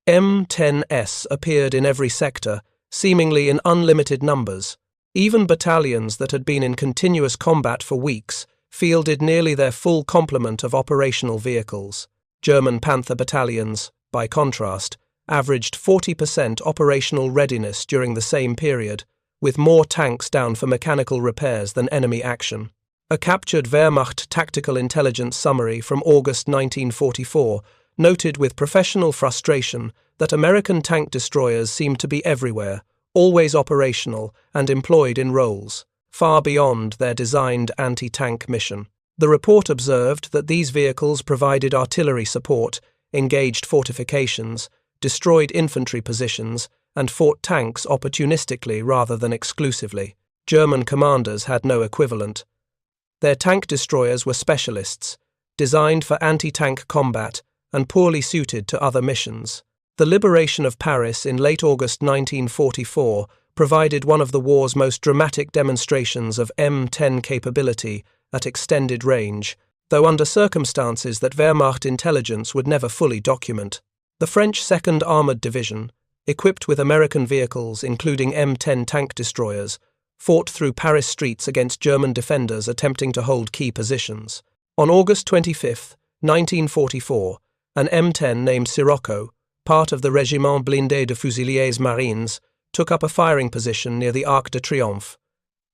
M10s appeared in every sector, seemingly in unlimited numbers. Even battalions that had been in continuous combat for weeks fielded nearly their full complement of operational vehicles. German Panther battalions, by contrast, averaged 40% operational readiness during the same period, with more tanks down for mechanical repairs than enemy action. A captured Wehrmacht tactical intelligence summary from August 1944 noted with professional frustration that American tank destroyers seemed to be everywhere, always operational and employed in roles far beyond their designed anti-tank mission. The report observed that these vehicles provided artillery support, engaged fortifications, destroyed infantry positions, and fought tanks opportunistically rather than exclusively. German commanders had no equivalent. Their tank destroyers were specialists, designed for anti-tank combat and poorly suited to other missions. The liberation of Paris in late August 1944 provided one of the war's most dramatic demonstrations of M10 capability at extended range, though under circumstances that Wehrmacht intelligence would never fully document. The French 2nd Armored Division, equipped with American vehicles including M10 tank destroyers, fought through Paris streets against German defenders attempting to hold key positions. On August 25, 1944, an M10 named Sirocco, part of the Régiment Blindé de Fusiliers Marines, took up a firing position near the Arc de Triomphe.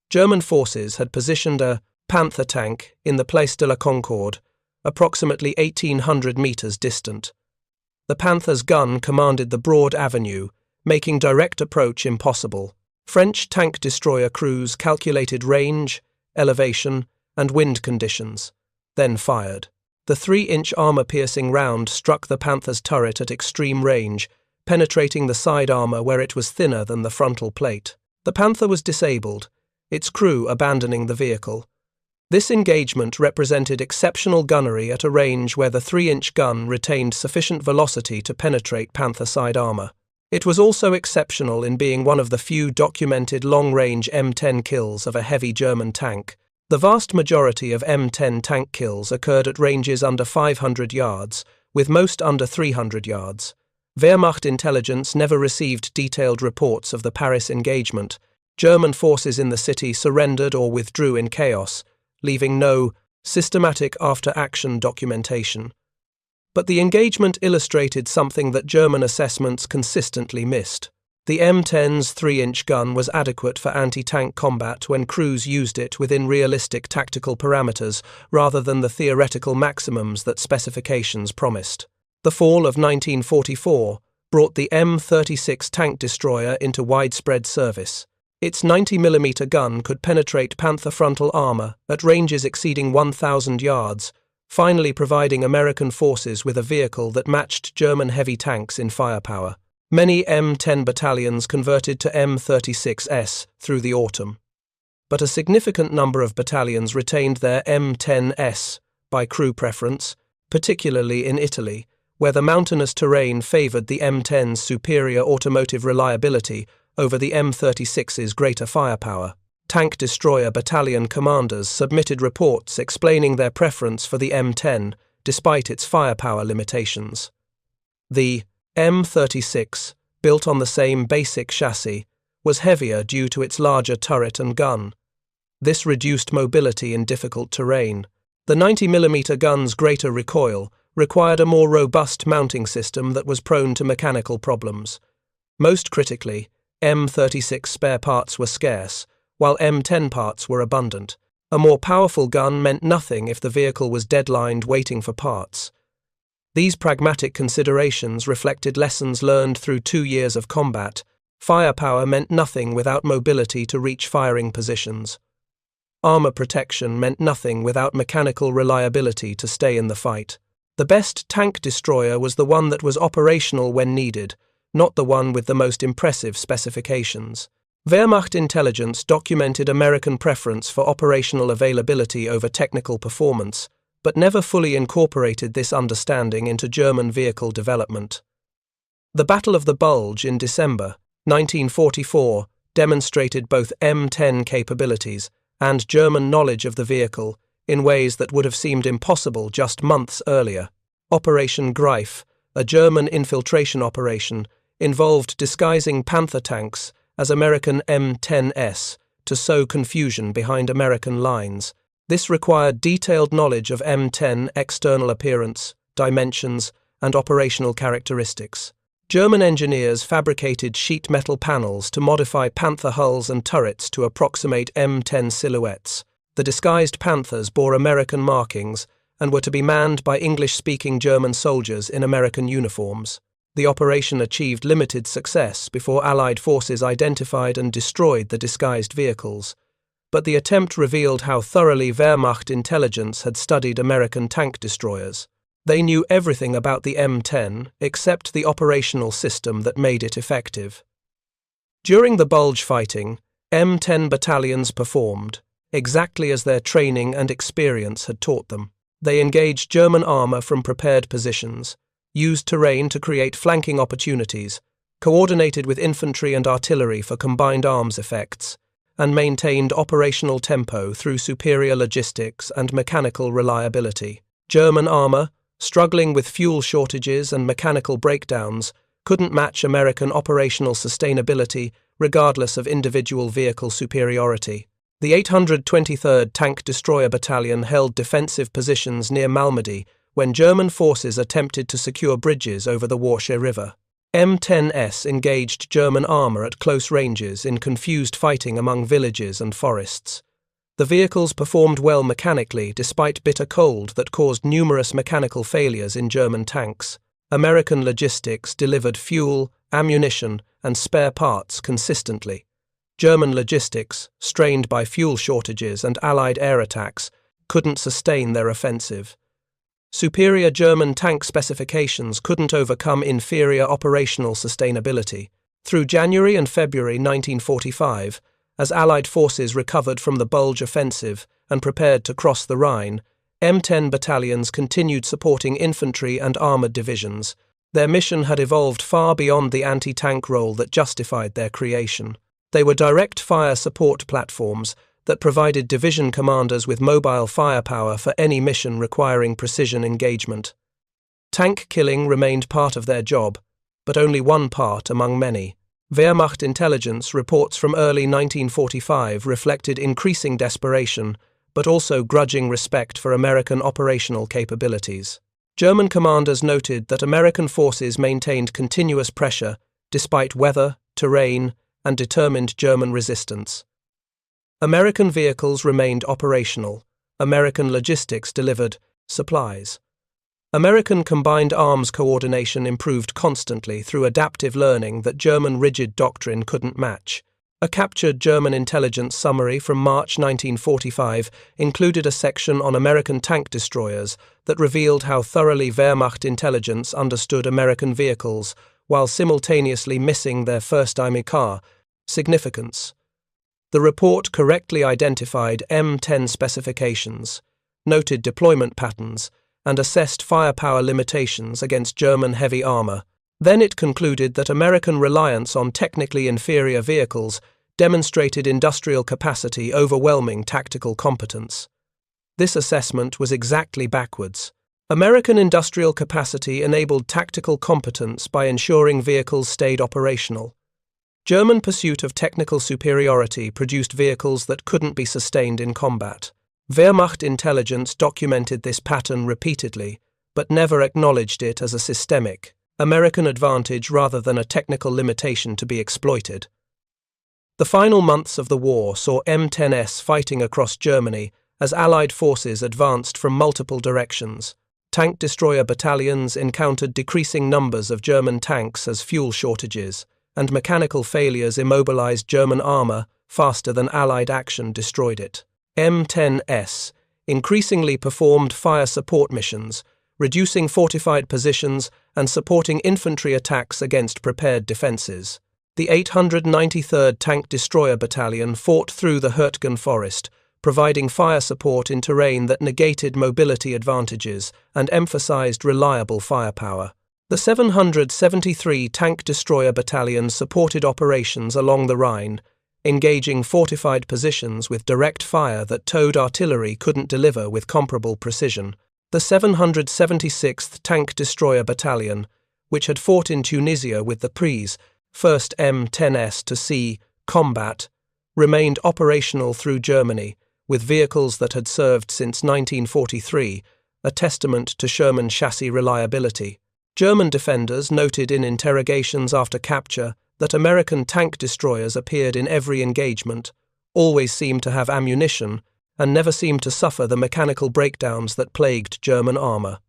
German forces had positioned a Panther tank in the Place de la Concorde, approximately 1,800 meters distant. The Panther's gun commanded the broad avenue, making direct approach impossible. French tank destroyer crews calculated range, elevation, and wind conditions, then fired. The 3-inch armor-piercing round struck the Panther's turret at extreme range, penetrating the side armor where it was thinner than the frontal plate. The Panther was disabled, its crew abandoning the vehicle. This engagement represented exceptional gunnery at a range where the 3-inch gun retained sufficient velocity to penetrate Panther side armor. It was also exceptional in being one of the few documented long-range M10 kills of a heavy German tank. The vast majority of M10 tank kills occurred at ranges under 500 yards, with most under 300 yards. Wehrmacht intelligence never received detailed reports of the Paris engagement. German forces in the city surrendered or withdrew in chaos, leaving no systematic after-action documentation. But the engagement illustrated something that German assessments consistently missed. The M10's 3-inch gun was adequate for anti-tank combat when crews used it within realistic tactical parameters rather than the theoretical maximums that specifications promised. The fall of 1944 brought the M36 tank destroyer into widespread service. Its 90mm gun could penetrate Panther frontal armor at ranges exceeding 1,000 yards, finally providing American forces with a vehicle that matched German heavy tanks in firepower. Many M10 battalions converted to M36s through the autumn, but a significant number of battalions retained their M10s by crew preference, particularly in Italy, where the mountainous terrain favored the M10's superior automotive reliability over the M36's greater firepower. Tank destroyer battalion commanders submitted reports explaining their preference for the M10 despite its firepower limitations. The M36, built on the same basic chassis, was heavier due to its larger turret and gun. This reduced mobility in difficult terrain. The 90mm gun's greater recoil required a more robust mounting system that was prone to mechanical problems. Most critically, M36 spare parts were scarce, while M10 parts were abundant. A more powerful gun meant nothing if the vehicle was deadlined waiting for parts. These pragmatic considerations reflected lessons learned through 2 years of combat. Firepower meant nothing without mobility to reach firing positions. Armor protection meant nothing without mechanical reliability to stay in the fight. The best tank destroyer was the one that was operational when needed, not the one with the most impressive specifications. Wehrmacht intelligence documented American preference for operational availability over technical performance, but never fully incorporated this understanding into German vehicle development. The Battle of the Bulge in December 1944 demonstrated both M10 capabilities and German knowledge of the vehicle in ways that would have seemed impossible just months earlier. Operation Greif, a German infiltration operation, involved disguising Panther tanks as American M10s to sow confusion behind American lines. This required detailed knowledge of M10 external appearance, dimensions, and operational characteristics. German engineers fabricated sheet metal panels to modify Panther hulls and turrets to approximate M10 silhouettes. The disguised Panthers bore American markings and were to be manned by English-speaking German soldiers in American uniforms. The operation achieved limited success before Allied forces identified and destroyed the disguised vehicles, but the attempt revealed how thoroughly Wehrmacht intelligence had studied American tank destroyers. They knew everything about the M10 except the operational system that made it effective. During the Bulge fighting, M10 battalions performed exactly as their training and experience had taught them. They engaged German armor from prepared positions, used terrain to create flanking opportunities, coordinated with infantry and artillery for combined arms effects, and maintained operational tempo through superior logistics and mechanical reliability. German armor, struggling with fuel shortages and mechanical breakdowns, couldn't match American operational sustainability regardless of individual vehicle superiority. The 823rd Tank Destroyer Battalion held defensive positions near Malmedy when German forces attempted to secure bridges over the Warsche River. M10s engaged German armor at close ranges in confused fighting among villages and forests. The vehicles performed well mechanically despite bitter cold that caused numerous mechanical failures in German tanks. American logistics delivered fuel, ammunition, and spare parts consistently. German logistics, strained by fuel shortages and Allied air attacks, couldn't sustain their offensive. Superior German tank specifications couldn't overcome inferior operational sustainability. Through January and February 1945, as Allied forces recovered from the Bulge offensive and prepared to cross the Rhine, M10 battalions continued supporting infantry and armoured divisions. Their mission had evolved far beyond the anti-tank role that justified their creation. They were direct-fire support platforms that provided division commanders with mobile firepower for any mission requiring precision engagement. Tank killing remained part of their job, but only one part among many. Wehrmacht intelligence reports from early 1945 reflected increasing desperation, but also grudging respect for American operational capabilities. German commanders noted that American forces maintained continuous pressure despite weather, terrain, and determined German resistance. American vehicles remained operational. American logistics delivered supplies. American combined arms coordination improved constantly through adaptive learning that German rigid doctrine couldn't match. A captured German intelligence summary from March 1945 included a section on American tank destroyers that revealed how thoroughly Wehrmacht intelligence understood American vehicles while simultaneously missing their first IMICAR significance. The report correctly identified M10 specifications, noted deployment patterns, and assessed firepower limitations against German heavy armor. Then it concluded that American reliance on technically inferior vehicles demonstrated industrial capacity overwhelming tactical competence. This assessment was exactly backwards. American industrial capacity enabled tactical competence by ensuring vehicles stayed operational. German pursuit of technical superiority produced vehicles that couldn't be sustained in combat. Wehrmacht intelligence documented this pattern repeatedly, but never acknowledged it as a systemic American advantage rather than a technical limitation to be exploited. The final months of the war saw M10s fighting across Germany as Allied forces advanced from multiple directions. Tank destroyer battalions encountered decreasing numbers of German tanks as fuel shortages, and mechanical failures immobilized German armor faster than Allied action destroyed it. M10s increasingly performed fire support missions, reducing fortified positions and supporting infantry attacks against prepared defenses. The 893rd Tank Destroyer Battalion fought through the Hurtgen Forest, providing fire support in terrain that negated mobility advantages and emphasized reliable firepower. The 773 Tank Destroyer Battalion supported operations along the Rhine, engaging fortified positions with direct fire that towed artillery couldn't deliver with comparable precision. The 776th Tank Destroyer Battalion, which had fought in Tunisia with the Prise, first M10s to see combat, remained operational through Germany, with vehicles that had served since 1943, a testament to Sherman chassis reliability. German defenders noted in interrogations after capture that American tank destroyers appeared in every engagement, always seemed to have ammunition, and never seemed to suffer the mechanical breakdowns that plagued German armor.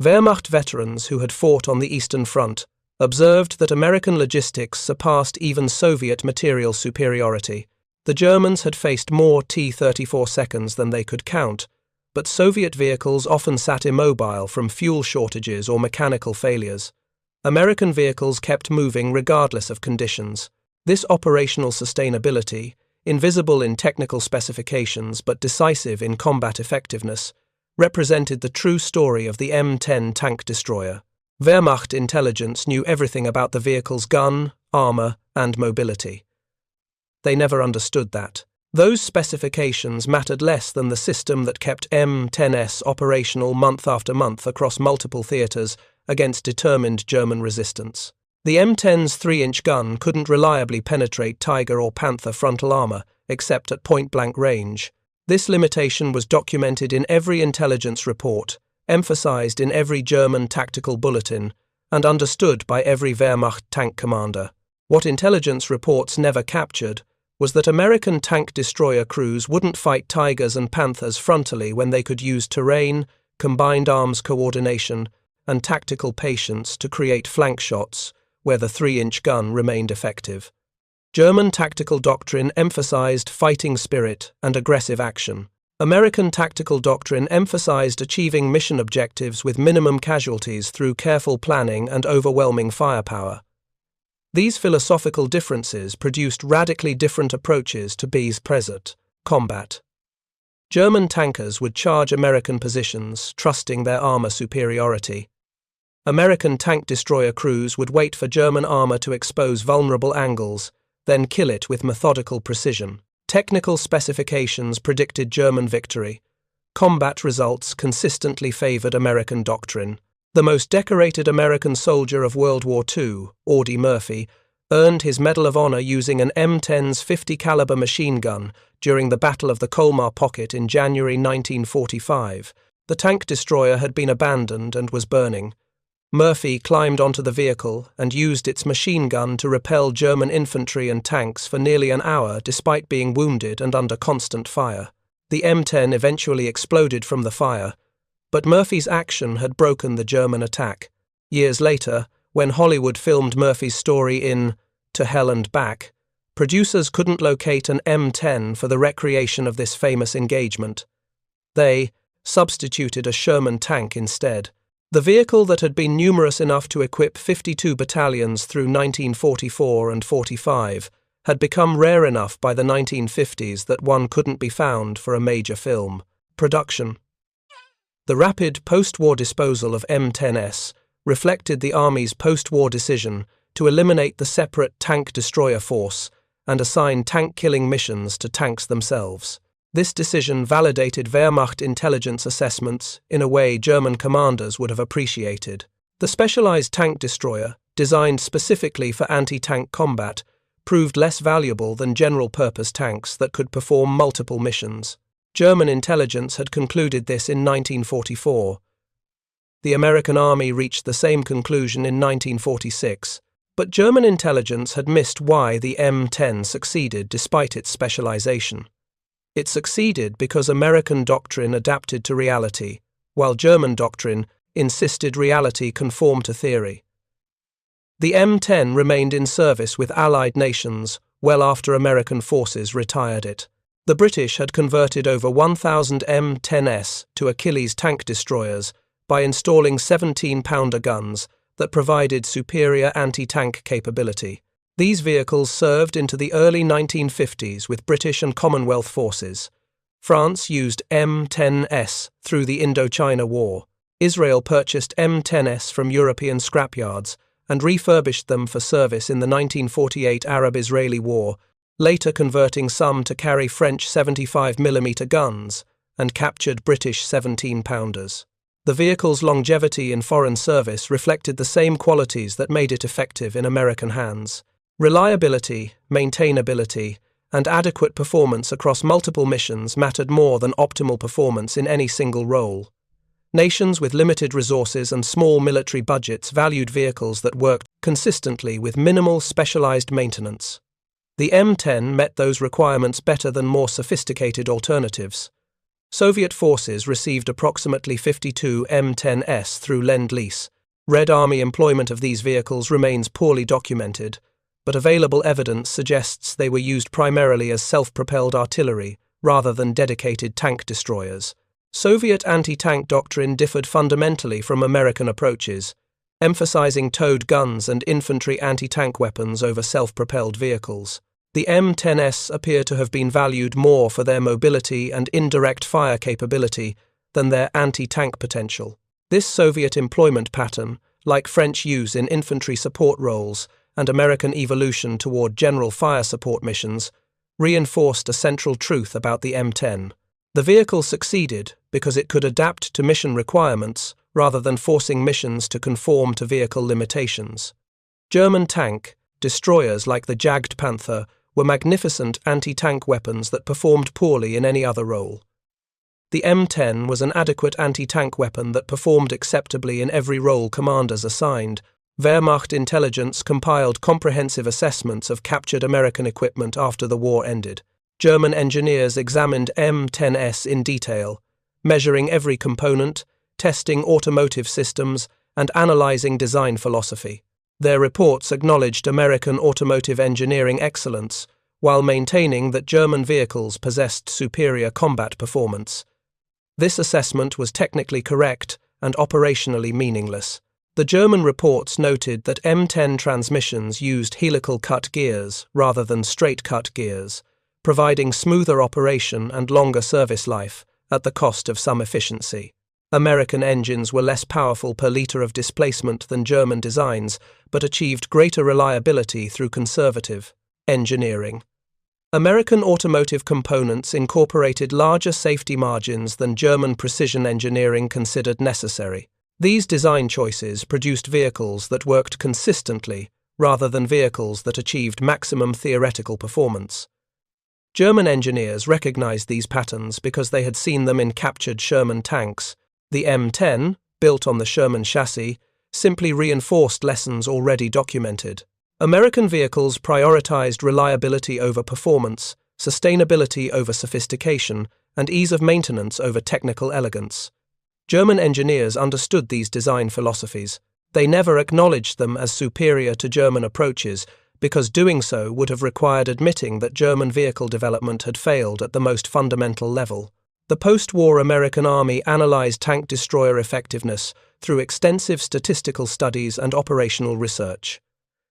Wehrmacht veterans who had fought on the Eastern Front observed that American logistics surpassed even Soviet material superiority. The Germans had faced more T-34 seconds than they could count, but Soviet vehicles often sat immobile from fuel shortages or mechanical failures. American vehicles kept moving regardless of conditions. This operational sustainability, invisible in technical specifications but decisive in combat effectiveness, represented the true story of the M10 tank destroyer. Wehrmacht intelligence knew everything about the vehicle's gun, armor, and mobility. They never understood that. Those specifications mattered less than the system that kept M10s operational month after month across multiple theaters against determined German resistance. The M10's 3-inch gun couldn't reliably penetrate Tiger or Panther frontal armor, except at point-blank range. This limitation was documented in every intelligence report, emphasized in every German tactical bulletin, and understood by every Wehrmacht tank commander. What intelligence reports never captured was that American tank destroyer crews wouldn't fight Tigers and Panthers frontally when they could use terrain, combined arms coordination, and tactical patience to create flank shots where the 3-inch gun remained effective. German tactical doctrine emphasized fighting spirit and aggressive action. American tactical doctrine emphasized achieving mission objectives with minimum casualties through careful planning and overwhelming firepower. These philosophical differences produced radically different approaches to present combat. German tankers would charge American positions, trusting their armor superiority. American tank destroyer crews would wait for German armor to expose vulnerable angles, then kill it with methodical precision. Technical specifications predicted German victory. Combat results consistently favored American doctrine. The most decorated American soldier of World War II, Audie Murphy, earned his Medal of Honor using an M10's 50 caliber machine gun during the Battle of the Colmar Pocket in January 1945. The tank destroyer had been abandoned and was burning. Murphy climbed onto the vehicle and used its machine gun to repel German infantry and tanks for nearly an hour despite being wounded and under constant fire. The M10 eventually exploded from the fire, but Murphy's action had broken the German attack. Years later, when Hollywood filmed Murphy's story in To Hell and Back, producers couldn't locate an M10 for the recreation of this famous engagement. They substituted a Sherman tank instead. The vehicle that had been numerous enough to equip 52 battalions through 1944 and 45 had become rare enough by the 1950s that one couldn't be found for a major film. Production. The rapid post-war disposal of M10s reflected the Army's post-war decision to eliminate the separate tank destroyer force and assign tank-killing missions to tanks themselves. This decision validated Wehrmacht intelligence assessments in a way German commanders would have appreciated. The specialized tank destroyer, designed specifically for anti-tank combat, proved less valuable than general-purpose tanks that could perform multiple missions. German intelligence had concluded this in 1944. The American Army reached the same conclusion in 1946, but German intelligence had missed why the M10 succeeded despite its specialization. It succeeded because American doctrine adapted to reality, while German doctrine insisted reality conform to theory. The M10 remained in service with Allied nations well after American forces retired it. The British had converted over 1,000 M10s to Achilles tank destroyers by installing 17-pounder guns that provided superior anti-tank capability. These vehicles served into the early 1950s with British and Commonwealth forces. France used M10s through the Indochina War. Israel purchased M10s from European scrapyards and refurbished them for service in the 1948 Arab-Israeli War, later converting some to carry French 75mm guns and captured British 17-pounders. The vehicle's longevity in foreign service reflected the same qualities that made it effective in American hands. Reliability, maintainability, and adequate performance across multiple missions mattered more than optimal performance in any single role. Nations with limited resources and small military budgets valued vehicles that worked consistently with minimal specialized maintenance. The M10 met those requirements better than more sophisticated alternatives. Soviet forces received approximately 52 M10s through Lend-Lease. Red Army employment of these vehicles remains poorly documented, but available evidence suggests they were used primarily as self-propelled artillery rather than dedicated tank destroyers. Soviet anti-tank doctrine differed fundamentally from American approaches, emphasizing towed guns and infantry anti-tank weapons over self-propelled vehicles. The M10s appear to have been valued more for their mobility and indirect fire capability than their anti-tank potential. This Soviet employment pattern, like French use in infantry support roles and American evolution toward general fire support missions, reinforced a central truth about the M10. The vehicle succeeded because it could adapt to mission requirements rather than forcing missions to conform to vehicle limitations. German tank destroyers like the Jagd Panther were magnificent anti-tank weapons that performed poorly in any other role. The M10 was an adequate anti-tank weapon that performed acceptably in every role commanders assigned. Wehrmacht intelligence compiled comprehensive assessments of captured American equipment after the war ended. German engineers examined M10s in detail, measuring every component, testing automotive systems, and analyzing design philosophy. Their reports acknowledged American automotive engineering excellence, while maintaining that German vehicles possessed superior combat performance. This assessment was technically correct and operationally meaningless. The German reports noted that M10 transmissions used helical cut gears rather than straight cut gears, providing smoother operation and longer service life at the cost of some efficiency. American engines were less powerful per liter of displacement than German designs, but achieved greater reliability through conservative engineering. American automotive components incorporated larger safety margins than German precision engineering considered necessary. These design choices produced vehicles that worked consistently rather than vehicles that achieved maximum theoretical performance. German engineers recognized these patterns because they had seen them in captured Sherman tanks. The M10, built on the Sherman chassis, simply reinforced lessons already documented. American vehicles prioritized reliability over performance, sustainability over sophistication, and ease of maintenance over technical elegance. German engineers understood these design philosophies. They never acknowledged them as superior to German approaches, because doing so would have required admitting that German vehicle development had failed at the most fundamental level. The post-war American Army analyzed tank destroyer effectiveness through extensive statistical studies and operational research.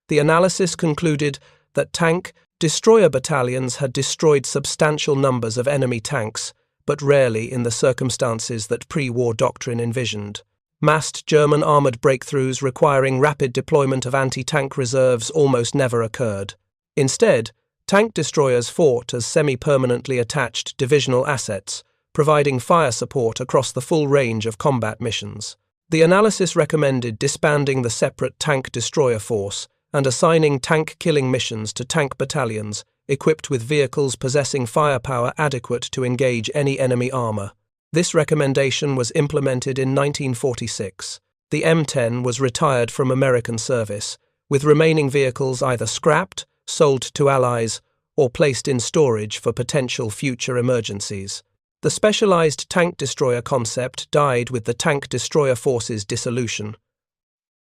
The analysis concluded that tank destroyer battalions had destroyed substantial numbers of enemy tanks, but rarely in the circumstances that pre-war doctrine envisioned. Massed German armoured breakthroughs requiring rapid deployment of anti-tank reserves almost never occurred. Instead, tank destroyers fought as semi-permanently attached divisional assets, providing fire support across the full range of combat missions. The analysis recommended disbanding the separate tank destroyer force and assigning tank-killing missions to tank battalions equipped with vehicles possessing firepower adequate to engage any enemy armour. This recommendation was implemented in 1946. The M10 was retired from American service, with remaining vehicles either scrapped, sold to allies, or placed in storage for potential future emergencies. The specialized tank destroyer concept died with the tank destroyer force's dissolution.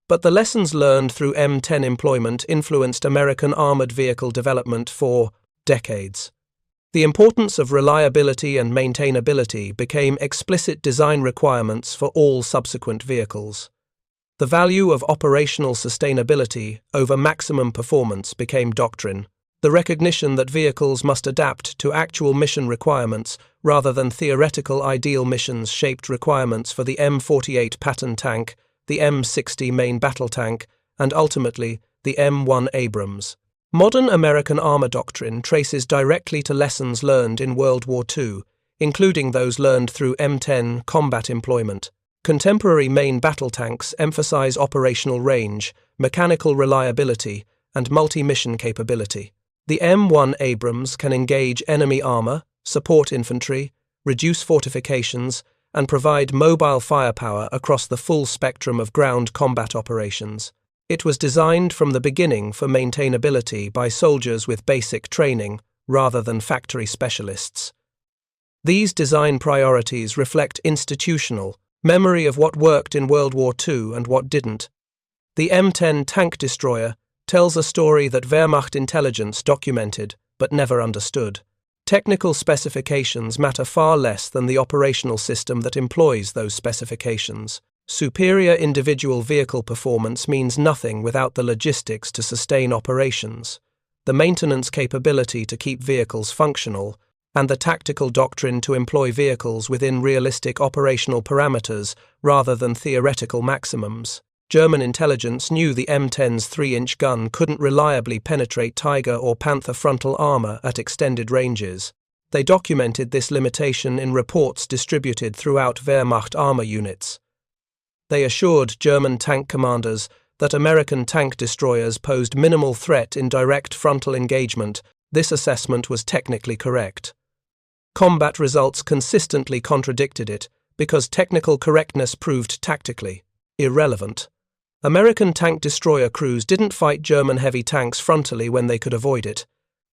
But the lessons learned through M10 employment influenced American armored vehicle development for decades. The importance of reliability and maintainability became explicit design requirements for all subsequent vehicles. The value of operational sustainability over maximum performance became doctrine. The recognition that vehicles must adapt to actual mission requirements rather than theoretical ideal missions shaped requirements for the M48 Patton tank, the M60 main battle tank, and ultimately the M1 Abrams. Modern American armor doctrine traces directly to lessons learned in World War II, including those learned through M10 combat employment. Contemporary main battle tanks emphasize operational range, mechanical reliability, and multi-mission capability. The M1 Abrams can engage enemy armor, support infantry, reduce fortifications, and provide mobile firepower across the full spectrum of ground combat operations. It was designed from the beginning for maintainability by soldiers with basic training rather than factory specialists. These design priorities reflect institutional memory of what worked in World War II and what didn't. The M10 tank destroyer tells a story that Wehrmacht intelligence documented but never understood. Technical specifications matter far less than the operational system that employs those specifications. Superior individual vehicle performance means nothing without the logistics to sustain operations, the maintenance capability to keep vehicles functional, and the tactical doctrine to employ vehicles within realistic operational parameters rather than theoretical maximums. German intelligence knew the M10's 3-inch gun couldn't reliably penetrate Tiger or Panther frontal armor at extended ranges. They documented this limitation in reports distributed throughout Wehrmacht armor units. They assured German tank commanders that American tank destroyers posed minimal threat in direct frontal engagement. This assessment was technically correct. Combat results consistently contradicted it because technical correctness proved tactically irrelevant. American tank destroyer crews didn't fight German heavy tanks frontally when they could avoid it.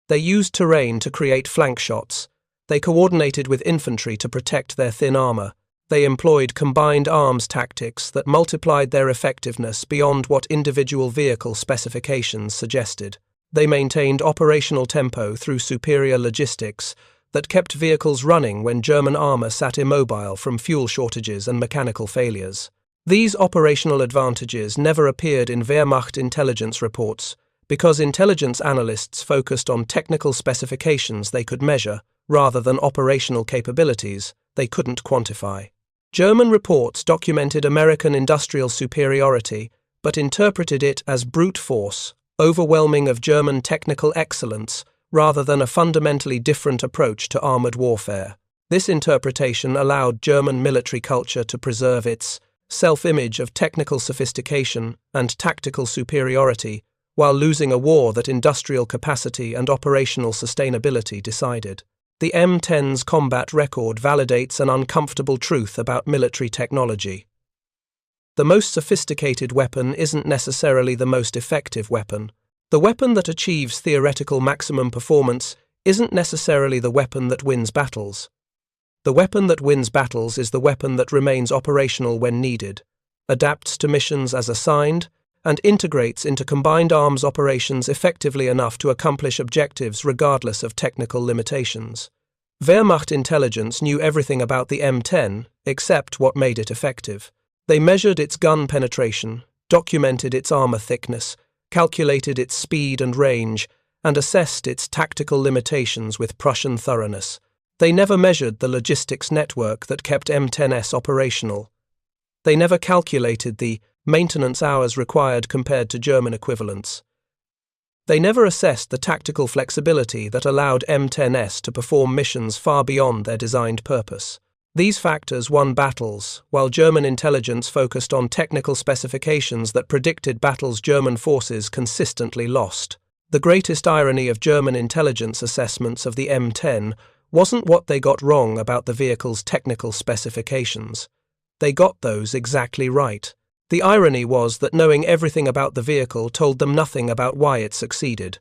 They used terrain to create flank shots. They coordinated with infantry to protect their thin armor. They employed combined arms tactics that multiplied their effectiveness beyond what individual vehicle specifications suggested. They maintained operational tempo through superior logistics that kept vehicles running when German armor sat immobile from fuel shortages and mechanical failures. These operational advantages never appeared in Wehrmacht intelligence reports because intelligence analysts focused on technical specifications they could measure rather than operational capabilities they couldn't quantify. German reports documented American industrial superiority but interpreted it as brute force, overwhelming of German technical excellence rather than a fundamentally different approach to armored warfare. This interpretation allowed German military culture to preserve its self-image of technical sophistication and tactical superiority while losing a war that industrial capacity and operational sustainability decided. The M10's combat record validates an uncomfortable truth about military technology. The most sophisticated weapon isn't necessarily the most effective weapon. The weapon that achieves theoretical maximum performance isn't necessarily the weapon that wins battles. The weapon that wins battles is the weapon that remains operational when needed, adapts to missions as assigned, and integrates into combined arms operations effectively enough to accomplish objectives regardless of technical limitations. Wehrmacht intelligence knew everything about the M10 except what made it effective. They measured its gun penetration, documented its armor thickness, calculated its speed and range, and assessed its tactical limitations with Prussian thoroughness. They never measured the logistics network that kept M10s operational. They never calculated the maintenance hours required compared to German equivalents. They never assessed the tactical flexibility that allowed M10s to perform missions far beyond their designed purpose. These factors won battles, while German intelligence focused on technical specifications that predicted battles German forces consistently lost. The greatest irony of German intelligence assessments of the M10 wasn't what they got wrong about the vehicle's technical specifications. They got those exactly right. The irony was that knowing everything about the vehicle told them nothing about why it succeeded.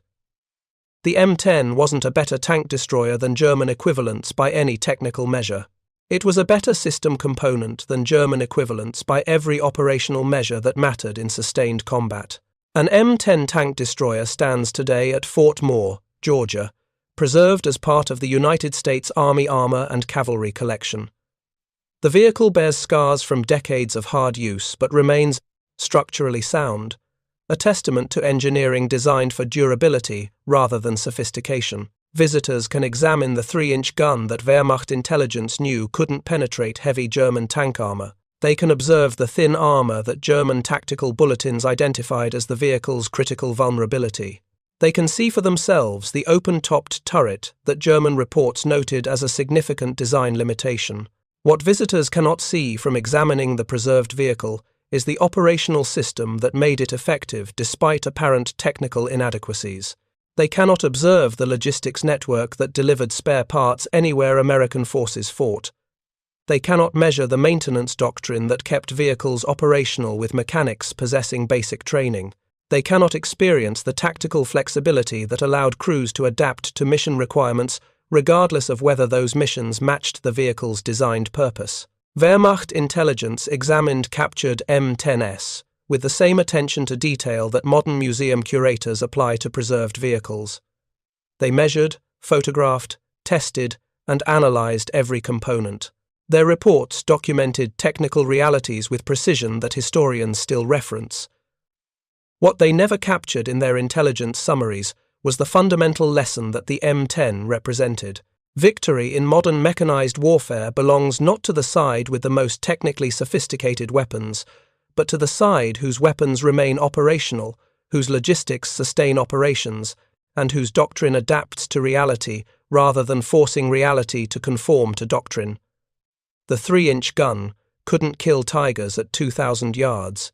The M10 wasn't a better tank destroyer than German equivalents by any technical measure. It was a better system component than German equivalents by every operational measure that mattered in sustained combat. An M10 tank destroyer stands today at Fort Moore, Georgia, preserved as part of the United States Army Armor and Cavalry Collection. The vehicle bears scars from decades of hard use but remains structurally sound, a testament to engineering designed for durability rather than sophistication. Visitors can examine the 3-inch gun that Wehrmacht intelligence knew couldn't penetrate heavy German tank armor. They can observe the thin armor that German tactical bulletins identified as the vehicle's critical vulnerability. They can see for themselves the open-topped turret that German reports noted as a significant design limitation. What visitors cannot see from examining the preserved vehicle is the operational system that made it effective despite apparent technical inadequacies. They cannot observe the logistics network that delivered spare parts anywhere American forces fought. They cannot measure the maintenance doctrine that kept vehicles operational with mechanics possessing basic training. They cannot experience the tactical flexibility that allowed crews to adapt to mission requirements regardless of whether those missions matched the vehicle's designed purpose. Wehrmacht intelligence examined captured M10s with the same attention to detail that modern museum curators apply to preserved vehicles. They measured, photographed, tested, and analyzed every component. Their reports documented technical realities with precision that historians still reference. What they never captured in their intelligence summaries was the fundamental lesson that the M10 represented. Victory in modern mechanized warfare belongs not to the side with the most technically sophisticated weapons, but to the side whose weapons remain operational, whose logistics sustain operations, and whose doctrine adapts to reality rather than forcing reality to conform to doctrine. The 3-inch gun couldn't kill tigers at 2,000 yards.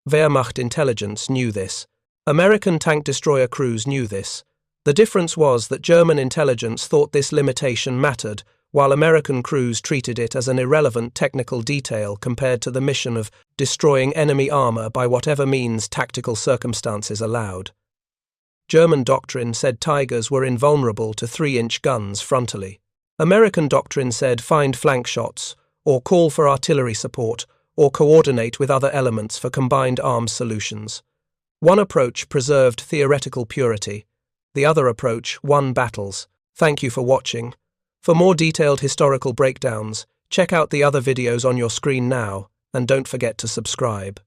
Wehrmacht intelligence knew this. American tank destroyer crews knew this. The difference was that German intelligence thought this limitation mattered, while American crews treated it as an irrelevant technical detail compared to the mission of destroying enemy armor by whatever means tactical circumstances allowed. German doctrine said tigers were invulnerable to 3-inch guns frontally. American doctrine said find flank shots, or call for artillery support, or coordinate with other elements for combined arms solutions. One approach preserved theoretical purity. The other approach won battles. Thank you for watching. For more detailed historical breakdowns, check out the other videos on your screen now, and don't forget to subscribe.